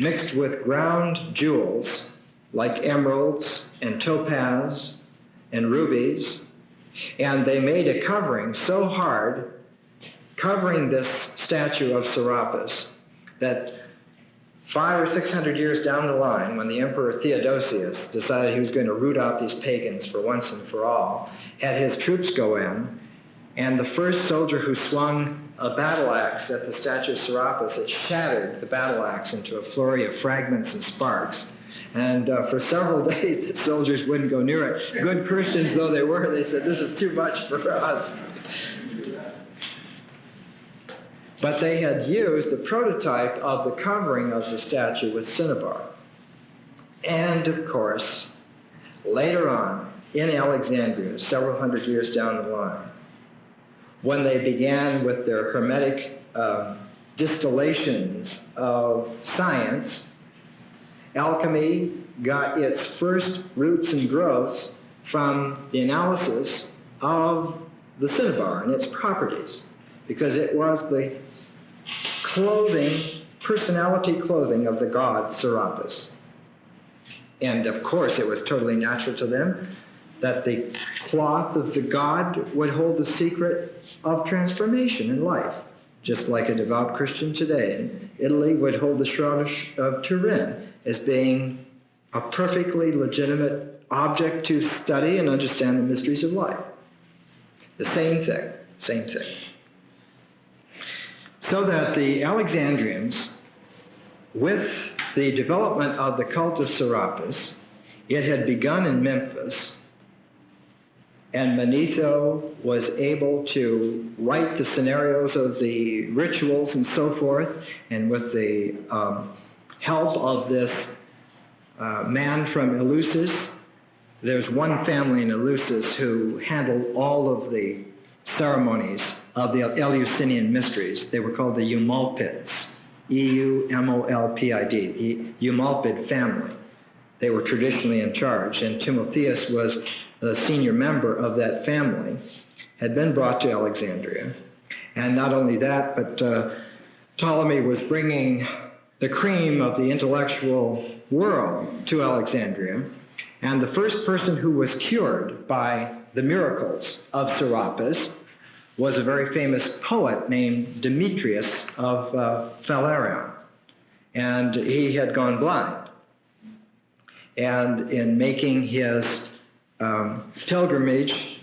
mixed with ground jewels like emeralds and topaz and rubies, and they made a covering so hard, covering this statue of Serapis, that 500 or 600 years down the line, when the Emperor Theodosius decided he was going to root out these pagans for once and for all, had his troops go in, and the first soldier who swung a battle axe at the statue of Serapis, it shattered the battle axe into a flurry of fragments and sparks. And for several days, the soldiers wouldn't go near it. Good Christians though they were, they said, this is too much for us. But they had used the prototype of the covering of the statue with cinnabar. And of course, later on, in Alexandria, several hundred years down the line, when they began with their hermetic distillations of science, alchemy got its first roots and growths from the analysis of the cinnabar and its properties, because it was the clothing, personality clothing of the god Serapis. And of course it was totally natural to them that the cloth of the god would hold the secret of transformation in life, just like a devout Christian today in Italy would hold the Shroud of Turin as being a perfectly legitimate object to study and understand the mysteries of life. The same thing. So that the Alexandrians, with the development of the cult of Serapis, it had begun in Memphis, and Manetho was able to write the scenarios of the rituals and so forth, and with the help of this man from Eleusis. There's one family in Eleusis who handled all of the ceremonies of the Eleusinian mysteries. They were called the Eumolpids, Eumolpid, the Eumolpid family. They were traditionally in charge, and Timotheus was the senior member of that family, had been brought to Alexandria. And not only that, but Ptolemy was bringing the cream of the intellectual world to Alexandria. And the first person who was cured by the miracles of Serapis was a very famous poet named Demetrius of Phaleron. And he had gone blind. And in making his pilgrimage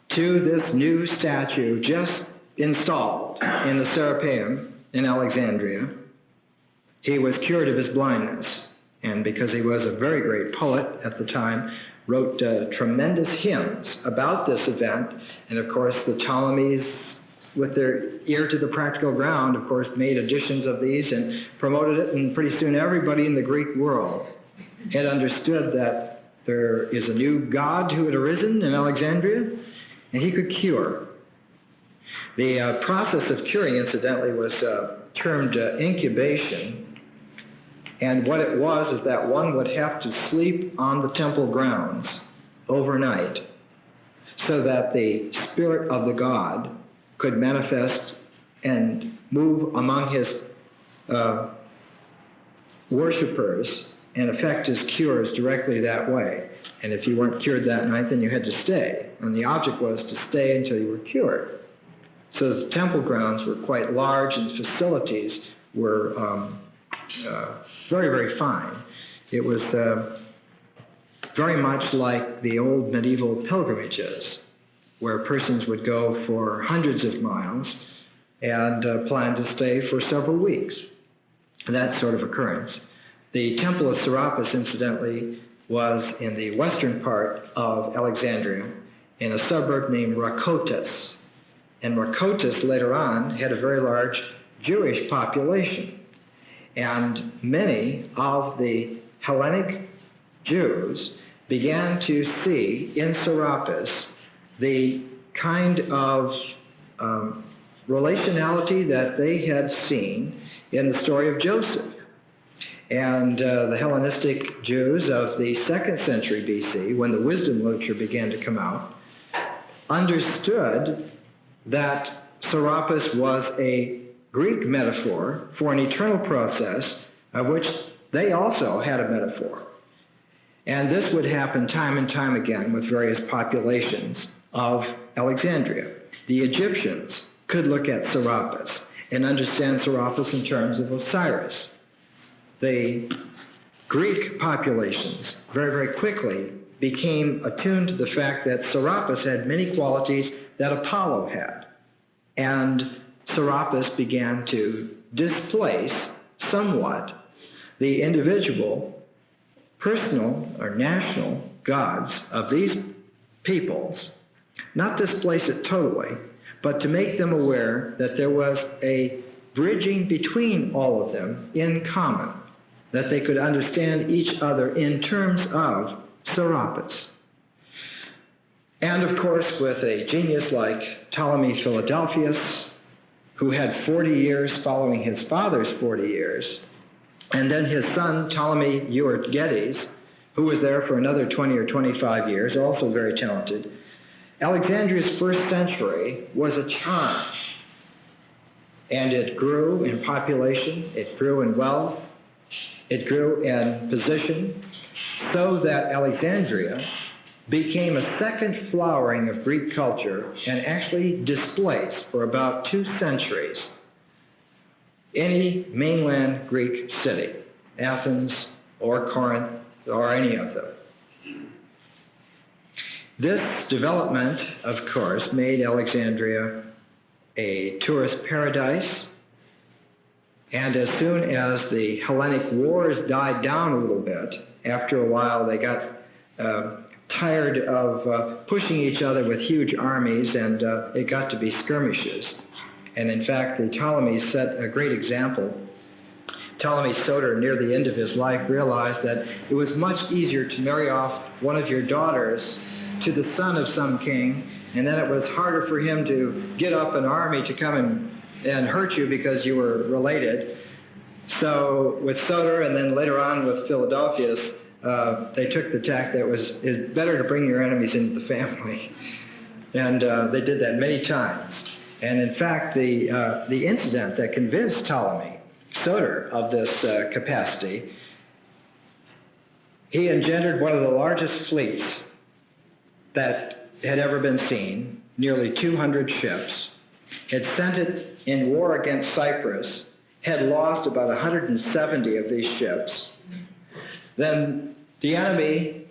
to this new statue just installed in the Serapeum in Alexandria, he was cured of his blindness. And because he was a very great poet at the time, wrote tremendous hymns about this event. And of course, the Ptolemies, with their ear to the practical ground, of course, made editions of these and promoted it. And pretty soon everybody in the Greek world had understood that there is a new god who had arisen in Alexandria, and he could cure. The process of curing, incidentally, was termed incubation. And what it was is that one would have to sleep on the temple grounds overnight so that the spirit of the god could manifest and move among his worshippers and effect his cures directly that way. And if you weren't cured that night, then you had to stay. And the object was to stay until you were cured. So the temple grounds were quite large, and facilities were very, very fine. It was very much like the old medieval pilgrimages, where persons would go for hundreds of miles and plan to stay for several weeks. That sort of occurrence. The Temple of Serapis, incidentally, was in the western part of Alexandria, in a suburb named Rakotis. And Rakotis, later on, had a very large Jewish population. And many of the Hellenic Jews began to see in Serapis the kind of relationality that they had seen in the story of Joseph. And the Hellenistic Jews of the 2nd century BC, when the wisdom literature began to come out, understood that Serapis was a Greek metaphor for an eternal process of which they also had a metaphor. And this would happen time and time again with various populations of Alexandria. The Egyptians could look at Serapis and understand Serapis in terms of Osiris. the Greek populations very, very quickly became attuned to the fact that Serapis had many qualities that Apollo had. And Serapis began to displace somewhat the individual, personal, or national gods of these peoples, not displace it totally, but to make them aware that there was a bridging between all of them in common, that they could understand each other in terms of Serapis. And of course, with a genius like Ptolemy Philadelphus, who had 40 years following his father's 40 years, and then his son Ptolemy Euergetes, who was there for another 20 or 25 years, also very talented, Alexandria's first century was a charm. And it grew in population, it grew in wealth, it grew in position, so that Alexandria became a second flowering of Greek culture and actually displaced for about 2 centuries any mainland Greek city, Athens or Corinth or any of them. This development, of course, made Alexandria a tourist paradise, and as soon as the Hellenic wars died down a little bit, after a while they got tired of pushing each other with huge armies, and it got to be skirmishes. And in fact, the Ptolemies set a great example. Ptolemy Soter, near the end of his life, realized that it was much easier to marry off one of your daughters to the son of some king, and then it was harder for him to get up an army to come and hurt you because you were related. So with Soter, and then later on with Philadelphus, they took the tack that it's better to bring your enemies into the family. And they did that many times. And in fact, the incident that convinced Ptolemy Soter of this capacity, he engendered one of the largest fleets that had ever been seen, nearly 200 ships, had sent it in war against Cyprus, had lost about 170 of these ships. Then the enemy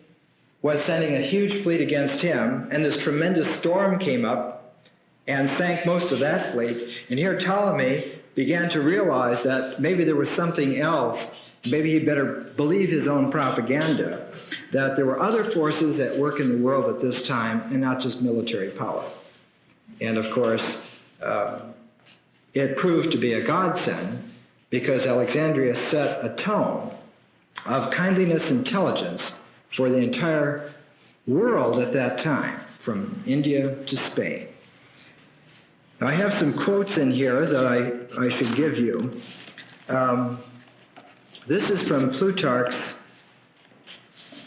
was sending a huge fleet against him, and this tremendous storm came up and sank most of that fleet. And here Ptolemy began to realize that maybe there was something else. Maybe he better believe his own propaganda, that there were other forces at work in the world at this time and not just military power. And of course, it proved to be a godsend, because Alexandria set a tone of kindliness and intelligence for the entire world at that time, from India to Spain. Now, I have some quotes in here that I should give you. This is from Plutarch's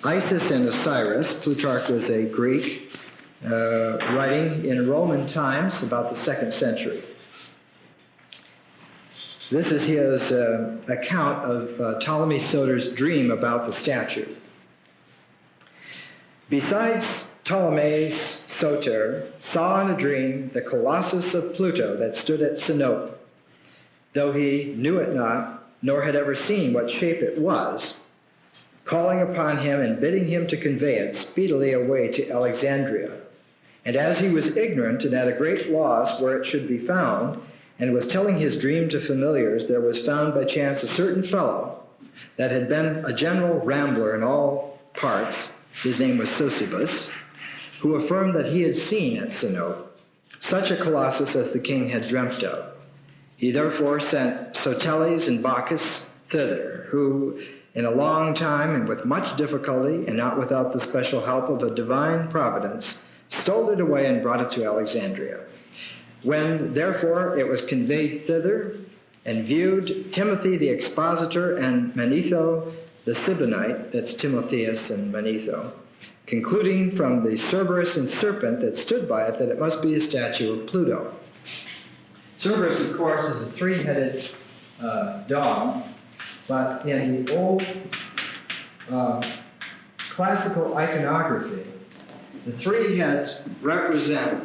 Isis and Osiris. Plutarch was a Greek writing in Roman times, about the 2nd century. This is his account of Ptolemy Soter's dream about the statue. Besides, Ptolemy Soter saw in a dream the colossus of Pluto that stood at Sinope, though he knew it not, nor had ever seen what shape it was, calling upon him and bidding him to convey it speedily away to Alexandria. And as he was ignorant and at a great loss where it should be found, and was telling his dream to familiars, there was found by chance a certain fellow that had been a general rambler in all parts. His name was Sosibus, who affirmed that he had seen at Sinope such a colossus as the king had dreamt of. He therefore sent Soteles and Bacchus thither, who, in a long time and with much difficulty, and not without the special help of a divine providence, stole it away and brought it to Alexandria. When, therefore, it was conveyed thither and viewed, Timothy the expositor and Manetho the Sibonite, that's Timotheus and Manetho, concluding from the Cerberus and serpent that stood by it that it must be a statue of Pluto. Cerberus, of course, is a 3-headed dog, but in the old classical iconography, the 3 heads represent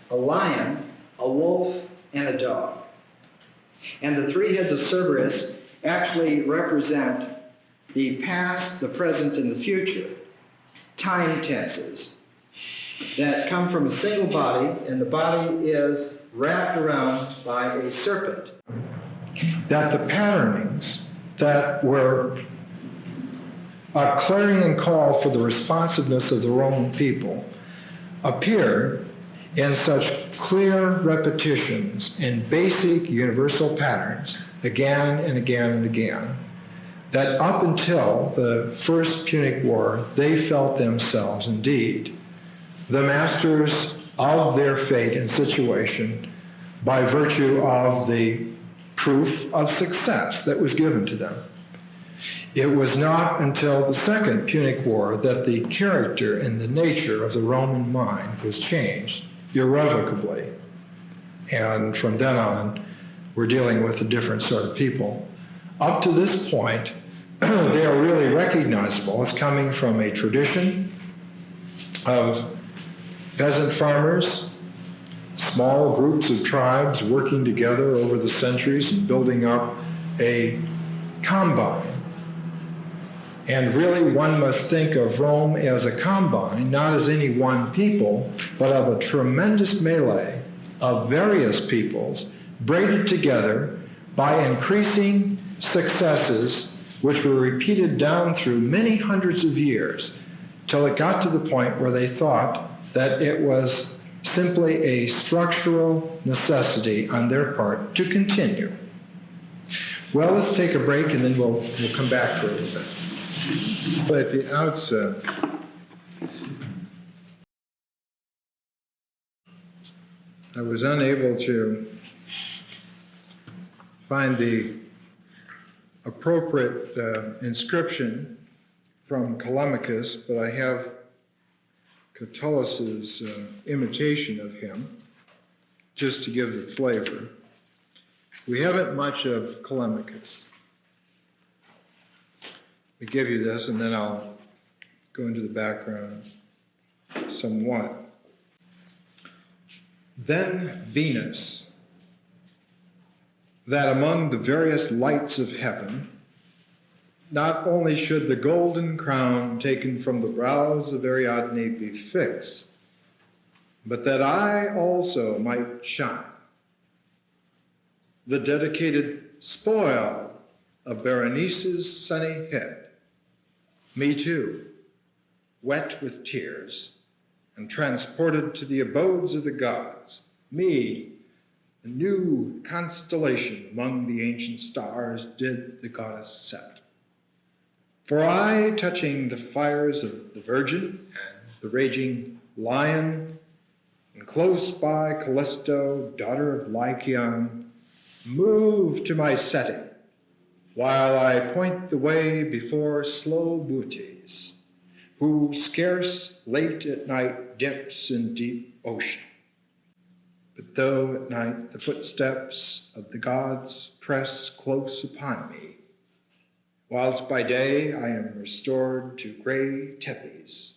a lion, a wolf, and a dog. And the 3 heads of Cerberus actually represent the past, the present, and the future, time tenses that come from a single body, and the body is wrapped around by a serpent. That the patternings that were a clarion call for the responsiveness of the Roman people appeared in such clear repetitions in basic universal patterns again and again and again, that up until the First Punic War, they felt themselves indeed the masters of their fate and situation by virtue of the proof of success that was given to them. It was not until the Second Punic War that the character and the nature of the Roman mind was changed irrevocably. And from then on, we're dealing with a different sort of people. Up to this point, they are really recognizable as coming from a tradition of peasant farmers, small groups of tribes working together over the centuries and building up a combine. And really, one must think of Rome as a combine, not as any one people, but of a tremendous melee of various peoples braided together by increasing successes which were repeated down through many hundreds of years till it got to the point where they thought that it was simply a structural necessity on their part to continue. Well, let's take a break and then we'll come back to it. But at the outset, I was unable to find the appropriate inscription from Callimachus, but I have Catullus's imitation of him, just to give the flavor. We haven't much of Callimachus. We give you this, and then I'll go into the background somewhat. Then Venus, that among the various lights of heaven, not only should the golden crown taken from the brows of Ariadne be fixed, but that I also might shine, the dedicated spoil of Berenice's sunny head, me too, wet with tears, and transported to the abodes of the gods, me, a new constellation among the ancient stars, did the goddess set. For I, touching the fires of the Virgin and the raging lion, and close by Callisto, daughter of Lycaon, move to my setting, while I point the way before slow Butes, who scarce late at night dips in deep ocean. But though at night the footsteps of the gods press close upon me, whilst by day I am restored to gray Tethys,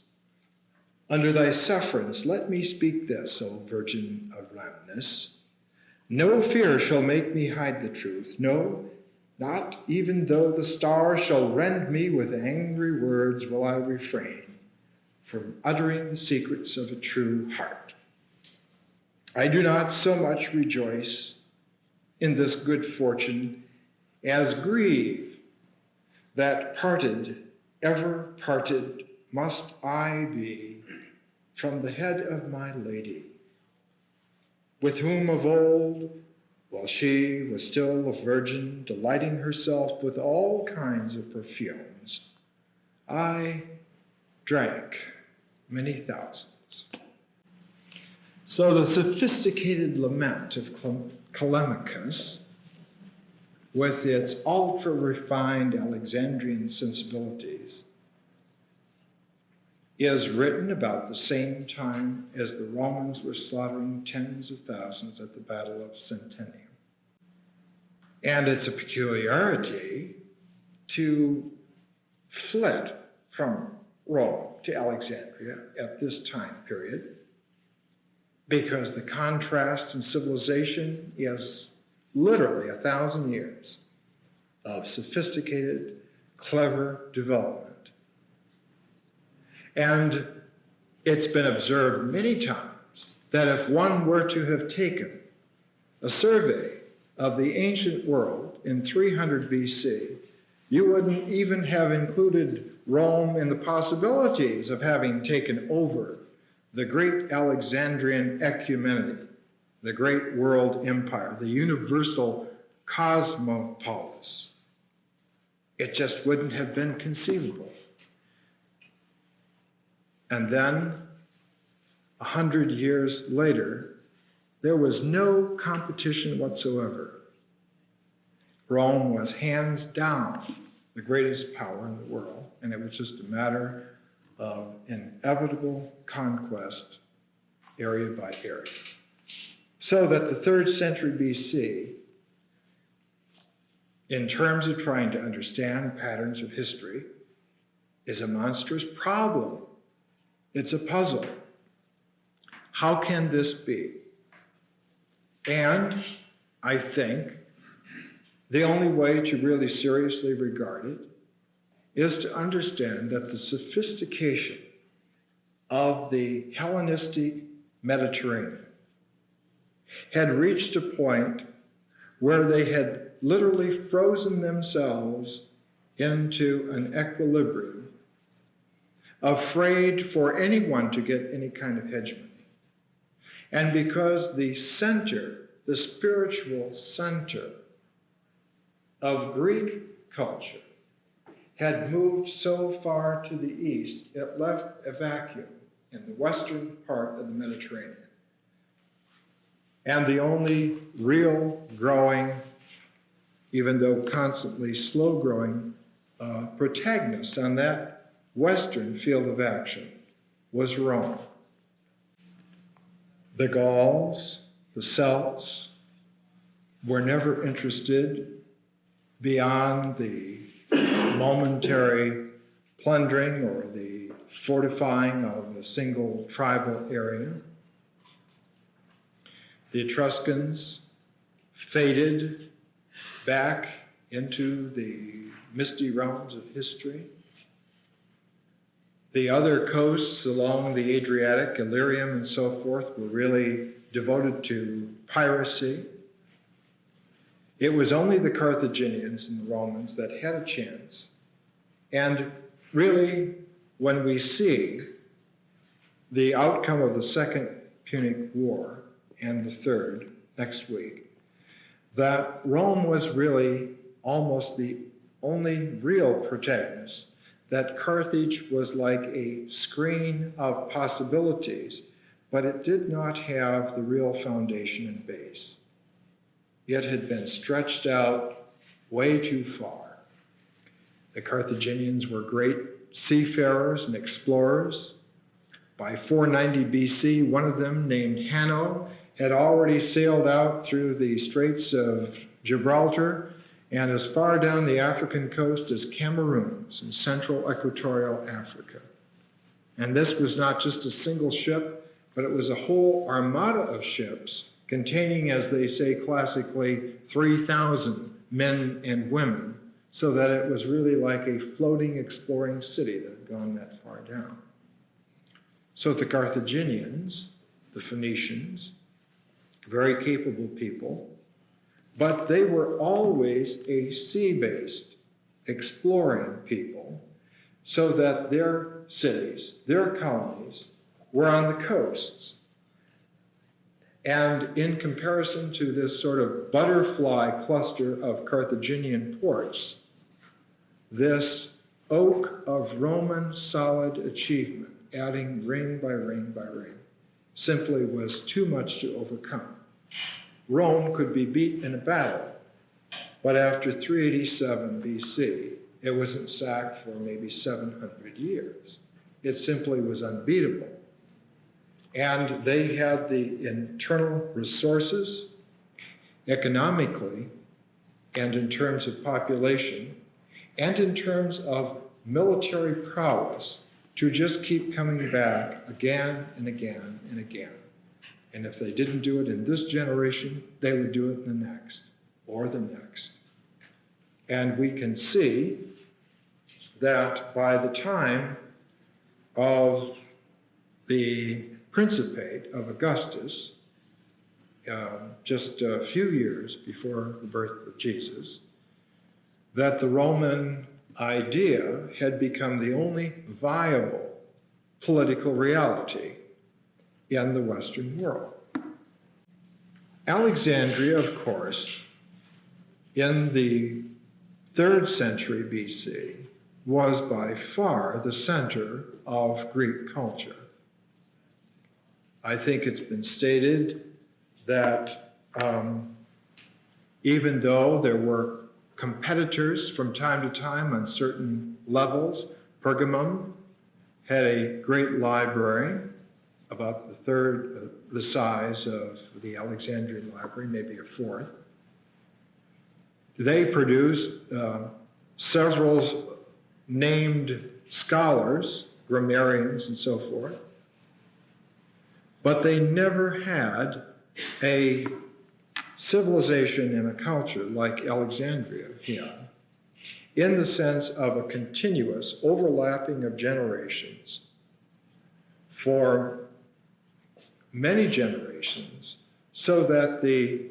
under thy sufferance let me speak this, O Virgin of Lamnis. No fear shall make me hide the truth, no, not even though the stars shall rend me with angry words will I refrain from uttering the secrets of a true heart. I do not so much rejoice in this good fortune as grieve that parted, ever parted, must I be from the head of my lady, with whom of old, while she was still a virgin, delighting herself with all kinds of perfumes, I drank many thousands. So the sophisticated lament of Callimachus, with its ultra-refined Alexandrian sensibilities, is written about the same time as the Romans were slaughtering tens of thousands at the Battle of Centenium. And it's a peculiarity to flit from Rome to Alexandria at this time period, because the contrast in civilization is literally 1,000 years of sophisticated, clever development. And it's been observed many times that if one were to have taken a survey of the ancient world in 300 BC, you wouldn't even have included Rome in the possibilities of having taken over the great Alexandrian ecumenity, the great world empire, the universal cosmopolis. It just wouldn't have been conceivable. And then, 100 years later, there was no competition whatsoever. Rome was hands down the greatest power in the world, and it was just a matter of inevitable conquest, area by area. So that the 3rd century BC, in terms of trying to understand patterns of history, is a monstrous problem. It's a puzzle. How can this be? And I think the only way to really seriously regard it is to understand that the sophistication of the Hellenistic Mediterranean had reached a point where they had literally frozen themselves into an equilibrium, afraid for anyone to get any kind of hegemony. And because the center, the spiritual center of Greek culture had moved so far to the east, it left a vacuum in the western part of the Mediterranean. And the only real growing, even though constantly slow growing, protagonist on that western field of action was Rome. The Gauls, the Celts, were never interested beyond the momentary plundering or the fortifying of a single tribal area. The Etruscans faded back into the misty realms of history. The other coasts along the Adriatic, Illyrium and so forth, were really devoted to piracy. It was only the Carthaginians and the Romans that had a chance. And really, when we see the outcome of the Second Punic War and the Third next week, that Rome was really almost the only real protagonist, that Carthage was like a screen of possibilities, but it did not have the real foundation and base. It had been stretched out way too far. The Carthaginians were great seafarers and explorers. By 490 BC, one of them, named Hanno, had already sailed out through the Straits of Gibraltar and as far down the African coast as Cameroons in central equatorial Africa. And this was not just a single ship, but it was a whole armada of ships containing, as they say classically, 3,000 men and women, so that it was really like a floating, exploring city that had gone that far down. So the Carthaginians, the Phoenicians, very capable people, but they were always a sea-based, exploring people, so that their cities, their colonies, were on the coasts. And in comparison to this sort of butterfly cluster of Carthaginian ports, this oak of Roman solid achievement, adding ring by ring by ring, simply was too much to overcome. Rome could be beat in a battle, but after 387 BC, it wasn't sacked for maybe 700 years. It simply was unbeatable. And they had the internal resources, economically, and in terms of population, and in terms of military prowess, to just keep coming back again and again and again. And if they didn't do it in this generation, they would do it in the next, or the next. And we can see that by the time of the Principate of Augustus, just a few years before the birth of Jesus, that the Roman idea had become the only viable political reality in the Western world. Alexandria, of course, in the 3rd century BC, was by far the center of Greek culture. I think it's been stated that even though there were competitors from time to time on certain levels, Pergamum had a great library, about the third the size of the Alexandrian library, maybe a fourth. They produced several named scholars, grammarians and so forth, but they never had a civilization and a culture like Alexandria had, in the sense of a continuous overlapping of generations for many generations, so that the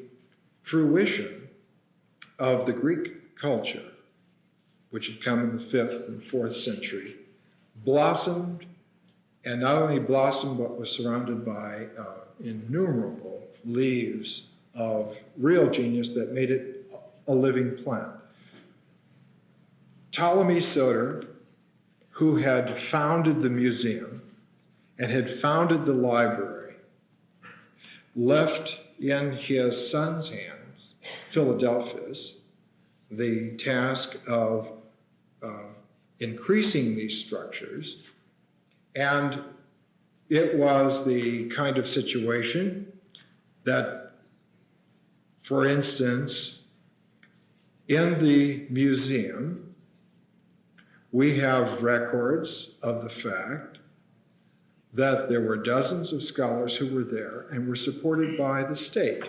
fruition of the Greek culture, which had come in the 5th and 4th century, blossomed, and not only blossomed, but was surrounded by innumerable leaves of real genius that made it a living plant. Ptolemy Soter, who had founded the museum and had founded the library, left in his son's hands, Philadelphus, the task of increasing these structures. And it was the kind of situation that, for instance, in the museum, we have records of the fact that there were dozens of scholars who were there and were supported by the state.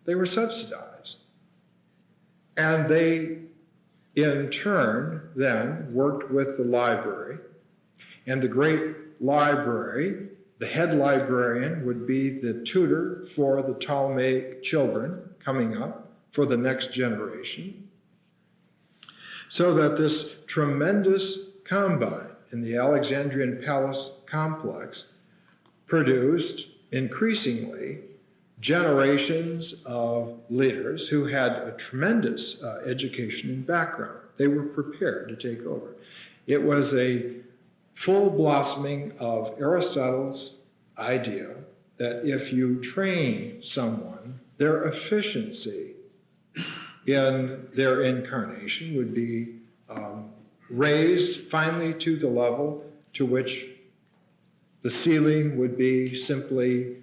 They were subsidized. And they, in turn, then worked with the library. And the great library, the head librarian would be the tutor for the Ptolemaic children coming up for the next generation. So that this tremendous combine in the Alexandrian palace complex produced increasingly generations of leaders who had a tremendous education and background. They were prepared to take over. It was a full blossoming of Aristotle's idea that if you train someone, their efficiency in their incarnation would be raised finally to the level to which the ceiling would be simply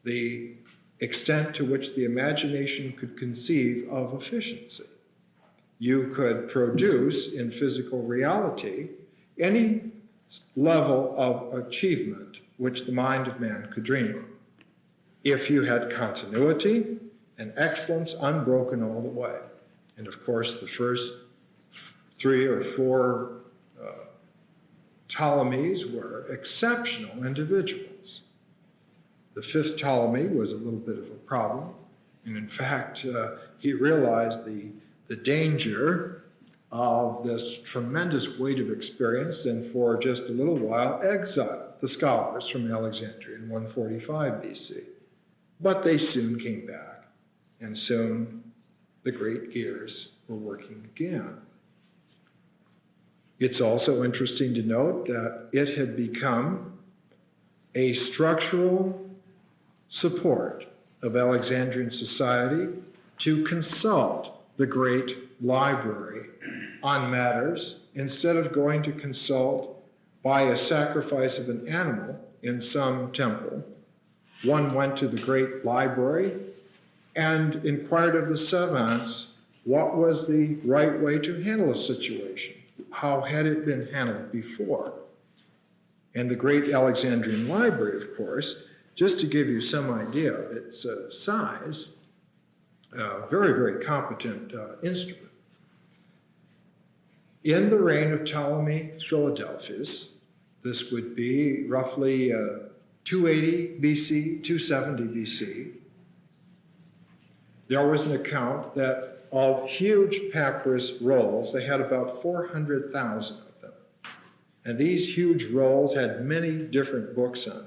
the extent to which the imagination could conceive of efficiency. You could produce in physical reality any level of achievement which the mind of man could dream of, if you had continuity and excellence unbroken all the way. And of course, the first 3 or 4 Ptolemies were exceptional individuals. The 5th Ptolemy was a little bit of a problem, and in fact, he realized the danger of this tremendous weight of experience, and for just a little while exiled the scholars from Alexandria in 145 BC. But they soon came back, and soon the great gears were working again. It's also interesting to note that it had become a structural support of Alexandrian society to consult the great library on matters instead of going to consult by a sacrifice of an animal in some temple. One went to the great library and inquired of the savants what was the right way to handle a situation. How had it been handled before? And the great Alexandrian library, of course, just to give you some idea of its size, very, very competent instrument. In the reign of Ptolemy Philadelphus, this would be roughly 280 BC, 270 BC, there was an account that of huge papyrus rolls, they had about 400,000 of them. And these huge rolls had many different books on them.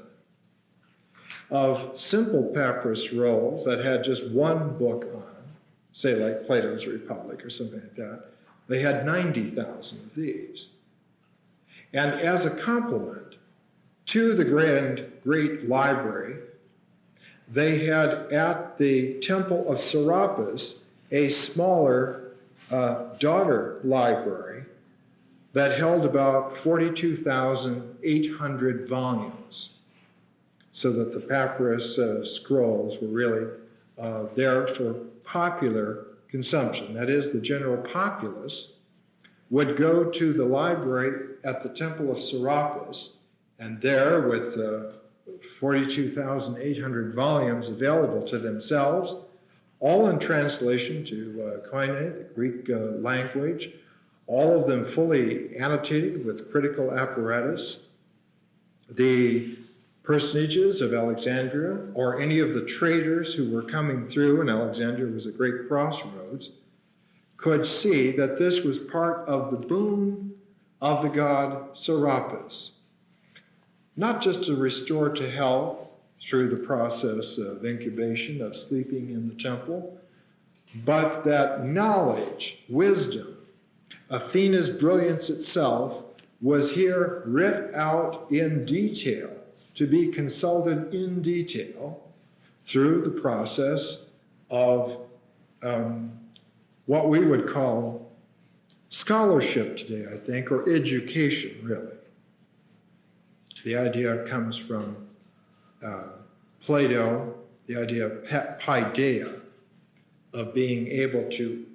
Of simple papyrus rolls that had just one book on, say like Plato's Republic or something like that, they had 90,000 of these. And as a complement to the great library, they had at the Temple of Serapis a smaller daughter library that held about 42,800 volumes, so that the papyrus scrolls were really there for popular consumption. That is, the general populace would go to the library at the Temple of Serapis, and there, with 42,800 volumes available to themselves, all in translation to Koine, the Greek language, all of them fully annotated with critical apparatus. The personages of Alexandria, or any of the traders who were coming through, and Alexandria was a great crossroads, could see that this was part of the boon of the god Serapis. Not just to restore to health through the process of incubation, of sleeping in the temple, but that knowledge, wisdom, Athena's brilliance itself was here writ out in detail, to be consulted in detail through the process of what we would call scholarship today, I think, or education, really. The idea comes from Plato, the idea of paideia, of being able to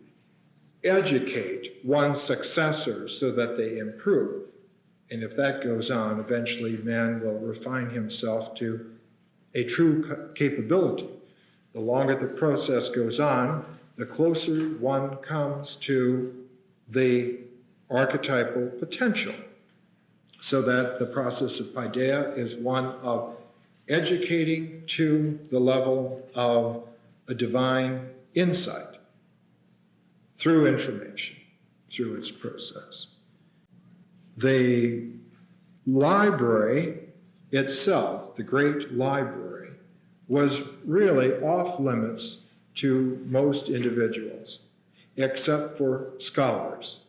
educate one's successors so that they improve. And if that goes on, eventually man will refine himself to a true capability. The longer the process goes on, the closer one comes to the archetypal potential. So that the process of paideia is one of educating to the level of a divine insight through information, through its process. The library itself, the great library, was really off limits to most individuals, except for scholars.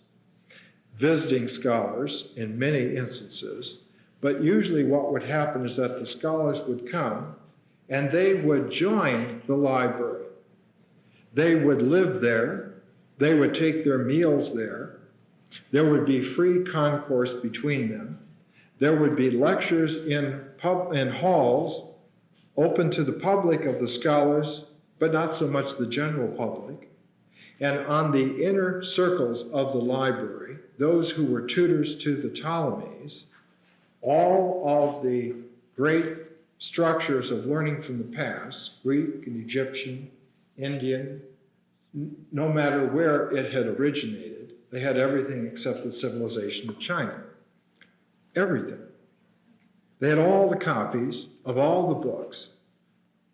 Visiting scholars in many instances, but usually what would happen is that the scholars would come and they would join the library. They would live there, they would take their meals there, there would be free concourse between them, there would be lectures in halls open to the public of the scholars, but not so much the general public. And on the inner circles of the library, those who were tutors to the Ptolemies, all of the great structures of learning from the past, Greek and Egyptian, Indian, no matter where it had originated, they had everything except the civilization of China. Everything. They had all the copies of all the books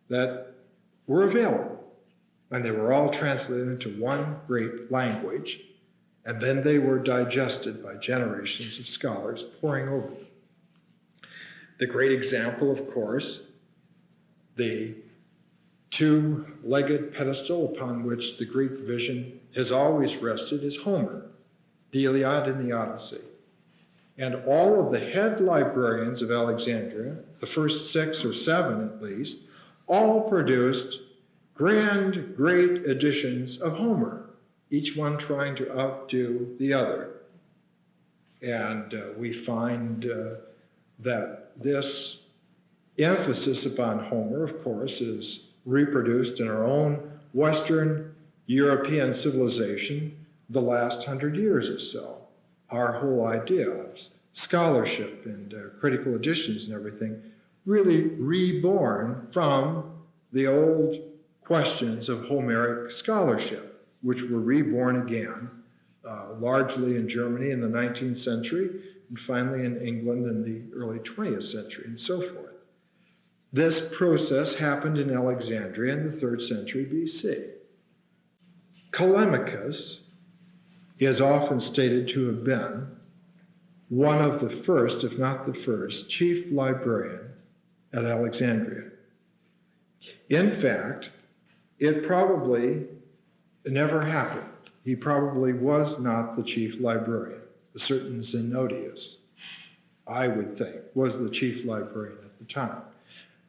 that were available. And they were all translated into one great language, and then they were digested by generations of scholars poring over them. The great example, of course, the two-legged pedestal upon which the Greek vision has always rested, is Homer, the Iliad and the Odyssey. And all of the head librarians of Alexandria, the first 6 or 7 at least, all produced grand, great editions of Homer, each one trying to outdo the other. And we find that this emphasis upon Homer, of course, is reproduced in our own Western European civilization the last 100 years or so. Our whole idea of scholarship and critical editions and everything really reborn from the old questions of Homeric scholarship, which were reborn again largely in Germany in the 19th century, and finally in England in the early 20th century, and so forth. This process happened in Alexandria in the 3rd century BC. Callimachus is often stated to have been one of the first, if not the first, chief librarian at Alexandria. In fact, it probably never happened. He probably was not the chief librarian. A certain Zenodius, I would think, was the chief librarian at the time.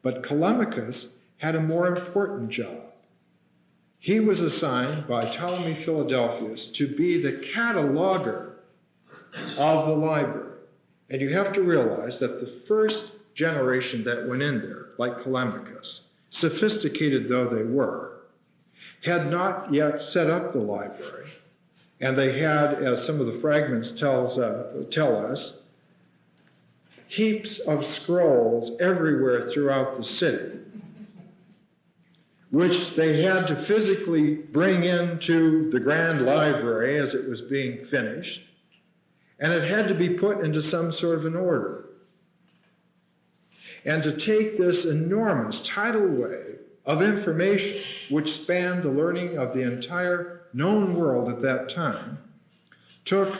But Callimachus had a more important job. He was assigned by Ptolemy Philadelphus to be the cataloger of the library. And you have to realize that the first generation that went in there, like Callimachus, sophisticated though they were, had not yet set up the library. And they had, as some of the fragments tell us, heaps of scrolls everywhere throughout the city, which they had to physically bring into the grand library as it was being finished, and it had to be put into some sort of an order. And to take this enormous tidal wave of information, which spanned the learning of the entire known world at that time, took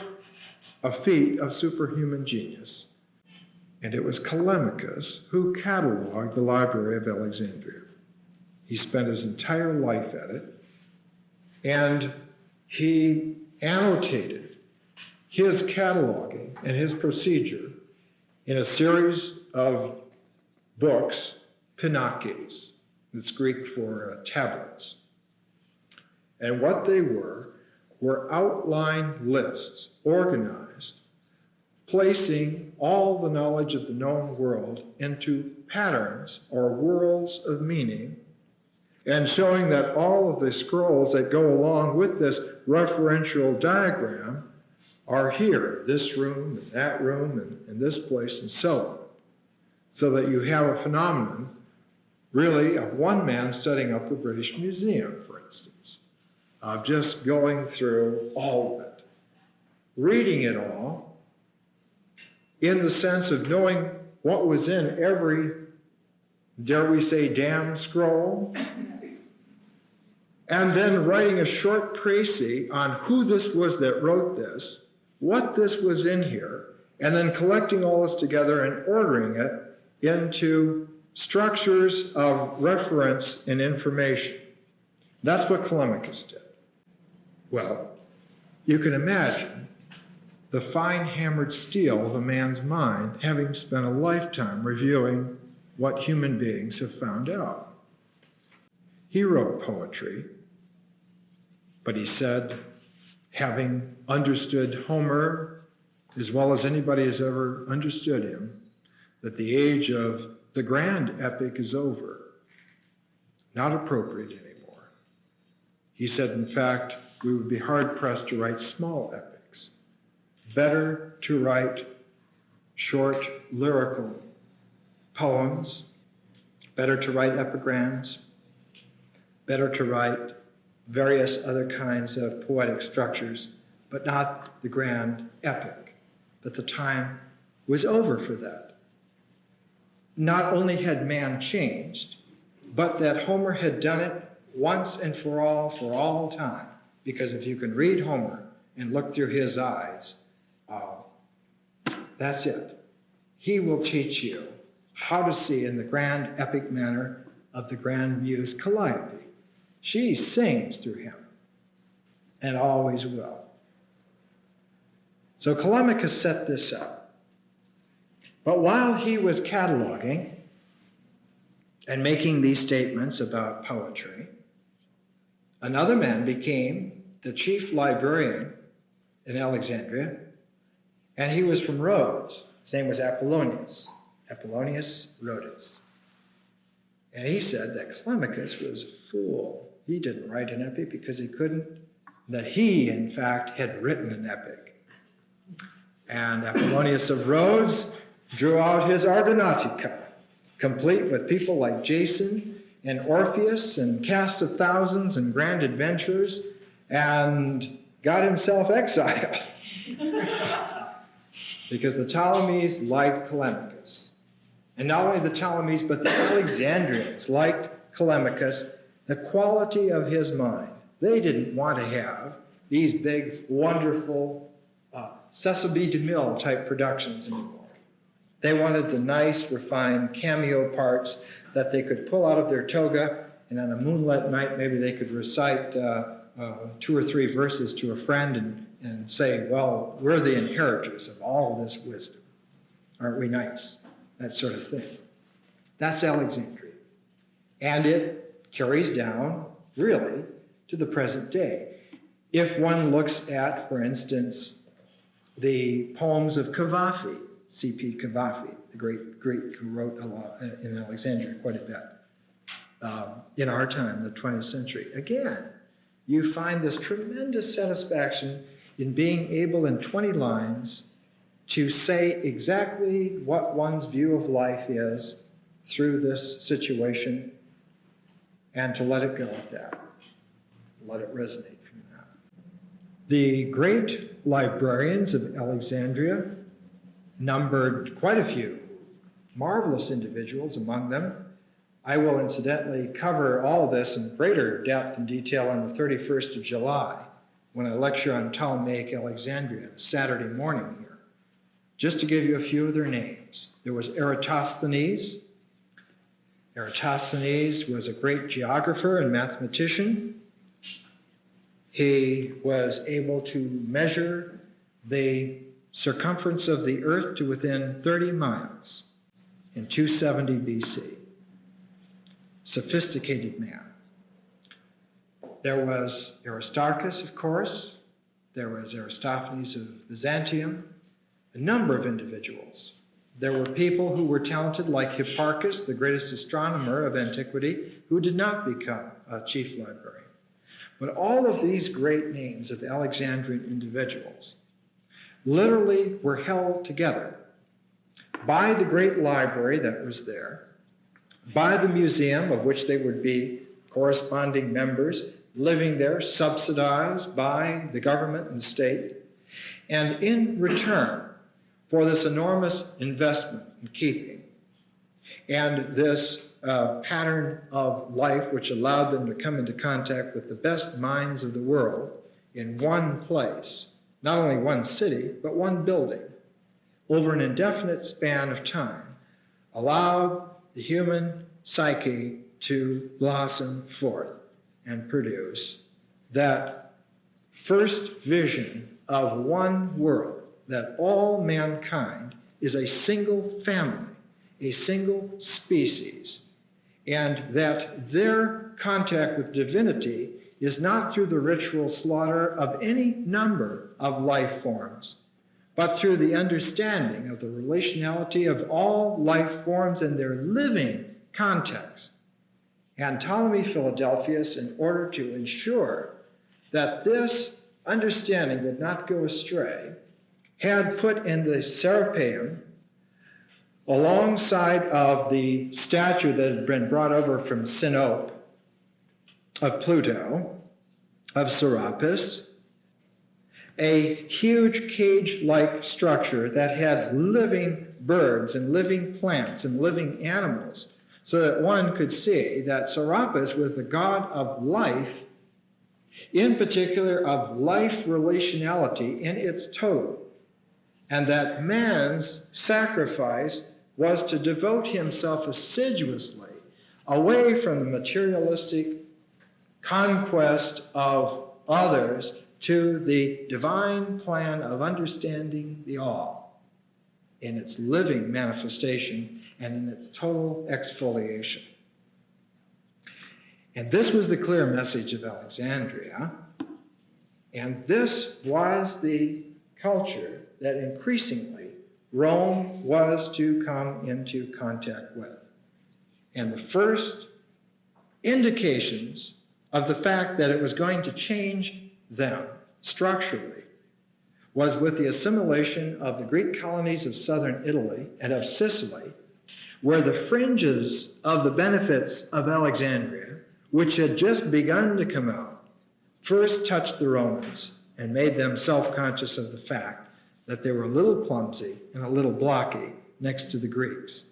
a feat of superhuman genius. And it was Callimachus who cataloged the Library of Alexandria. He spent his entire life at it, and he annotated his cataloging and his procedure in a series of books, pinakes. It's Greek for tablets. And what they were outline lists, organized, placing all the knowledge of the known world into patterns or worlds of meaning, and showing that all of the scrolls that go along with this referential diagram are here, this room, and that room, and this place, and so on. So that you have a phenomenon, really, of one man studying up the British Museum, for instance, of just going through all of it, reading it all, in the sense of knowing what was in every, dare we say, damn scroll, and then writing a short précis on who this was that wrote this, what this was in here, and then collecting all this together and ordering it into structures of reference and information. That's what Callimachus did. Well, you can imagine the fine-hammered steel of a man's mind, having spent a lifetime reviewing what human beings have found out. He wrote poetry, but he said, having understood Homer as well as anybody has ever understood him, that the age of the grand epic is over, not appropriate anymore. He said, in fact, we would be hard-pressed to write small epics. Better to write short lyrical poems, better to write epigrams, better to write various other kinds of poetic structures, but not the grand epic. But the time was over for that. Not only had man changed, but that Homer had done it once and for all time. Because if you can read Homer and look through his eyes, that's it. He will teach you how to see in the grand epic manner of the grand muse Calliope. She sings through him, and always will. So Callimachus set this up. But while he was cataloging and making these statements about poetry, another man became the chief librarian in Alexandria, and he was from Rhodes. His name was Apollonius Rhodus. And he said that Callimachus was a fool. He didn't write an epic because he couldn't, that he, in fact, had written an epic. And Apollonius of Rhodes drew out his Argonautica, complete with people like Jason and Orpheus and cast of thousands and grand adventures, and got himself exiled because the Ptolemies liked Callimachus. And not only the Ptolemies, but the Alexandrians liked Callimachus, the quality of his mind. They didn't want to have these big, wonderful Cecil B. DeMille type productions anymore. They wanted the nice, refined cameo parts that they could pull out of their toga, and on a moonlit night, maybe they could recite 2 or 3 verses to a friend and say, well, we're the inheritors of all this wisdom. Aren't we nice? That sort of thing. That's Alexandria. And it carries down, really, to the present day. If one looks at, for instance, the poems of Cavafy, C.P. Cavafy, the great Greek who wrote a lot in Alexandria quite a bit, in our time, the 20th century. Again, you find this tremendous satisfaction in being able in 20 lines to say exactly what one's view of life is through this situation and to let it go at that, let it resonate from that. The great librarians of Alexandria numbered quite a few marvelous individuals among them. I will incidentally cover all of this in greater depth and detail on the 31st of July when I lecture on Ptolemaic Alexandria Saturday morning here. Just to give you a few of their names. There was Eratosthenes. Eratosthenes was a great geographer and mathematician. He was able to measure the circumference of the earth to within 30 miles in 270 BC. Sophisticated man. There was Aristarchus, of course. There was Aristophanes of Byzantium. A number of individuals. There were people who were talented like Hipparchus, the greatest astronomer of antiquity, who did not become a chief librarian. But all of these great names of Alexandrian individuals literally were held together by the great library that was there, by the museum of which they would be corresponding members, living there, subsidized by the government and the state, and in return for this enormous investment in keeping and this pattern of life which allowed them to come into contact with the best minds of the world in one place, not only one city, but one building, over an indefinite span of time, allowed the human psyche to blossom forth and produce that first vision of one world, that all mankind is a single family, a single species, and that their contact with divinity is not through the ritual slaughter of any number of life forms, but through the understanding of the relationality of all life forms in their living context. And Ptolemy Philadelphus, in order to ensure that this understanding would not go astray, had put in the Serapeum, alongside of the statue that had been brought over from Sinope, of Pluto, of Serapis, a huge cage-like structure that had living birds and living plants and living animals, so that one could see that Serapis was the god of life, in particular of life relationality in its total, and that man's sacrifice was to devote himself assiduously away from the materialistic conquest of others to the divine plan of understanding the all in its living manifestation and in its total exfoliation. And this was the clear message of Alexandria, and this was the culture that increasingly Rome was to come into contact with. And the first indications of the fact that it was going to change them structurally was with the assimilation of the Greek colonies of southern Italy and of Sicily, where the fringes of the benefits of Alexandria, which had just begun to come out, first touched the Romans and made them self-conscious of the fact that they were a little clumsy and a little blocky next to the Greeks.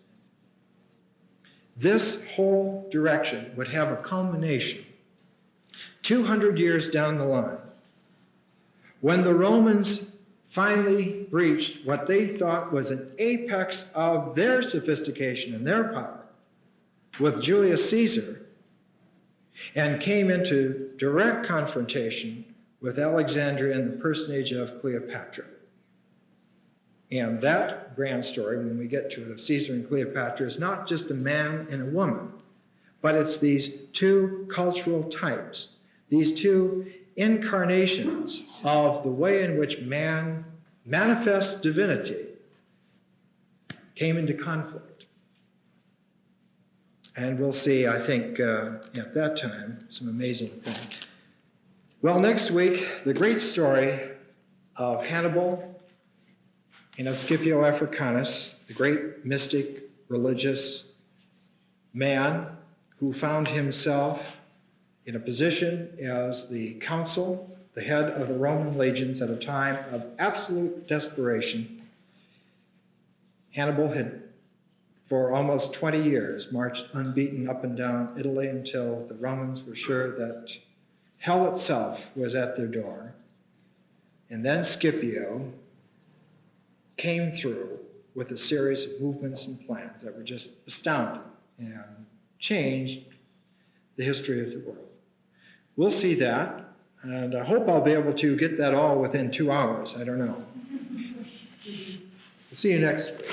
This whole direction would have a culmination 200 years down the line, when the Romans finally reached what they thought was an apex of their sophistication and their power with Julius Caesar, and came into direct confrontation with Alexandria and the personage of Cleopatra. And that grand story, when we get to it, of Caesar and Cleopatra, is not just a man and a woman, but it's these two cultural types, these two incarnations of the way in which man manifests divinity came into conflict. And we'll see, I think, at that time, some amazing things. Well, next week, the great story of Hannibal and of Scipio Africanus, the great mystic, religious man who found himself in a position as the consul, the head of the Roman legions at a time of absolute desperation. Hannibal had, for almost 20 years, marched unbeaten up and down Italy until the Romans were sure that hell itself was at their door. And then Scipio came through with a series of movements and plans that were just astounding and changed the history of the world. We'll see that, and I hope I'll be able to get that all within 2 hours. I don't know. We'll see you next week.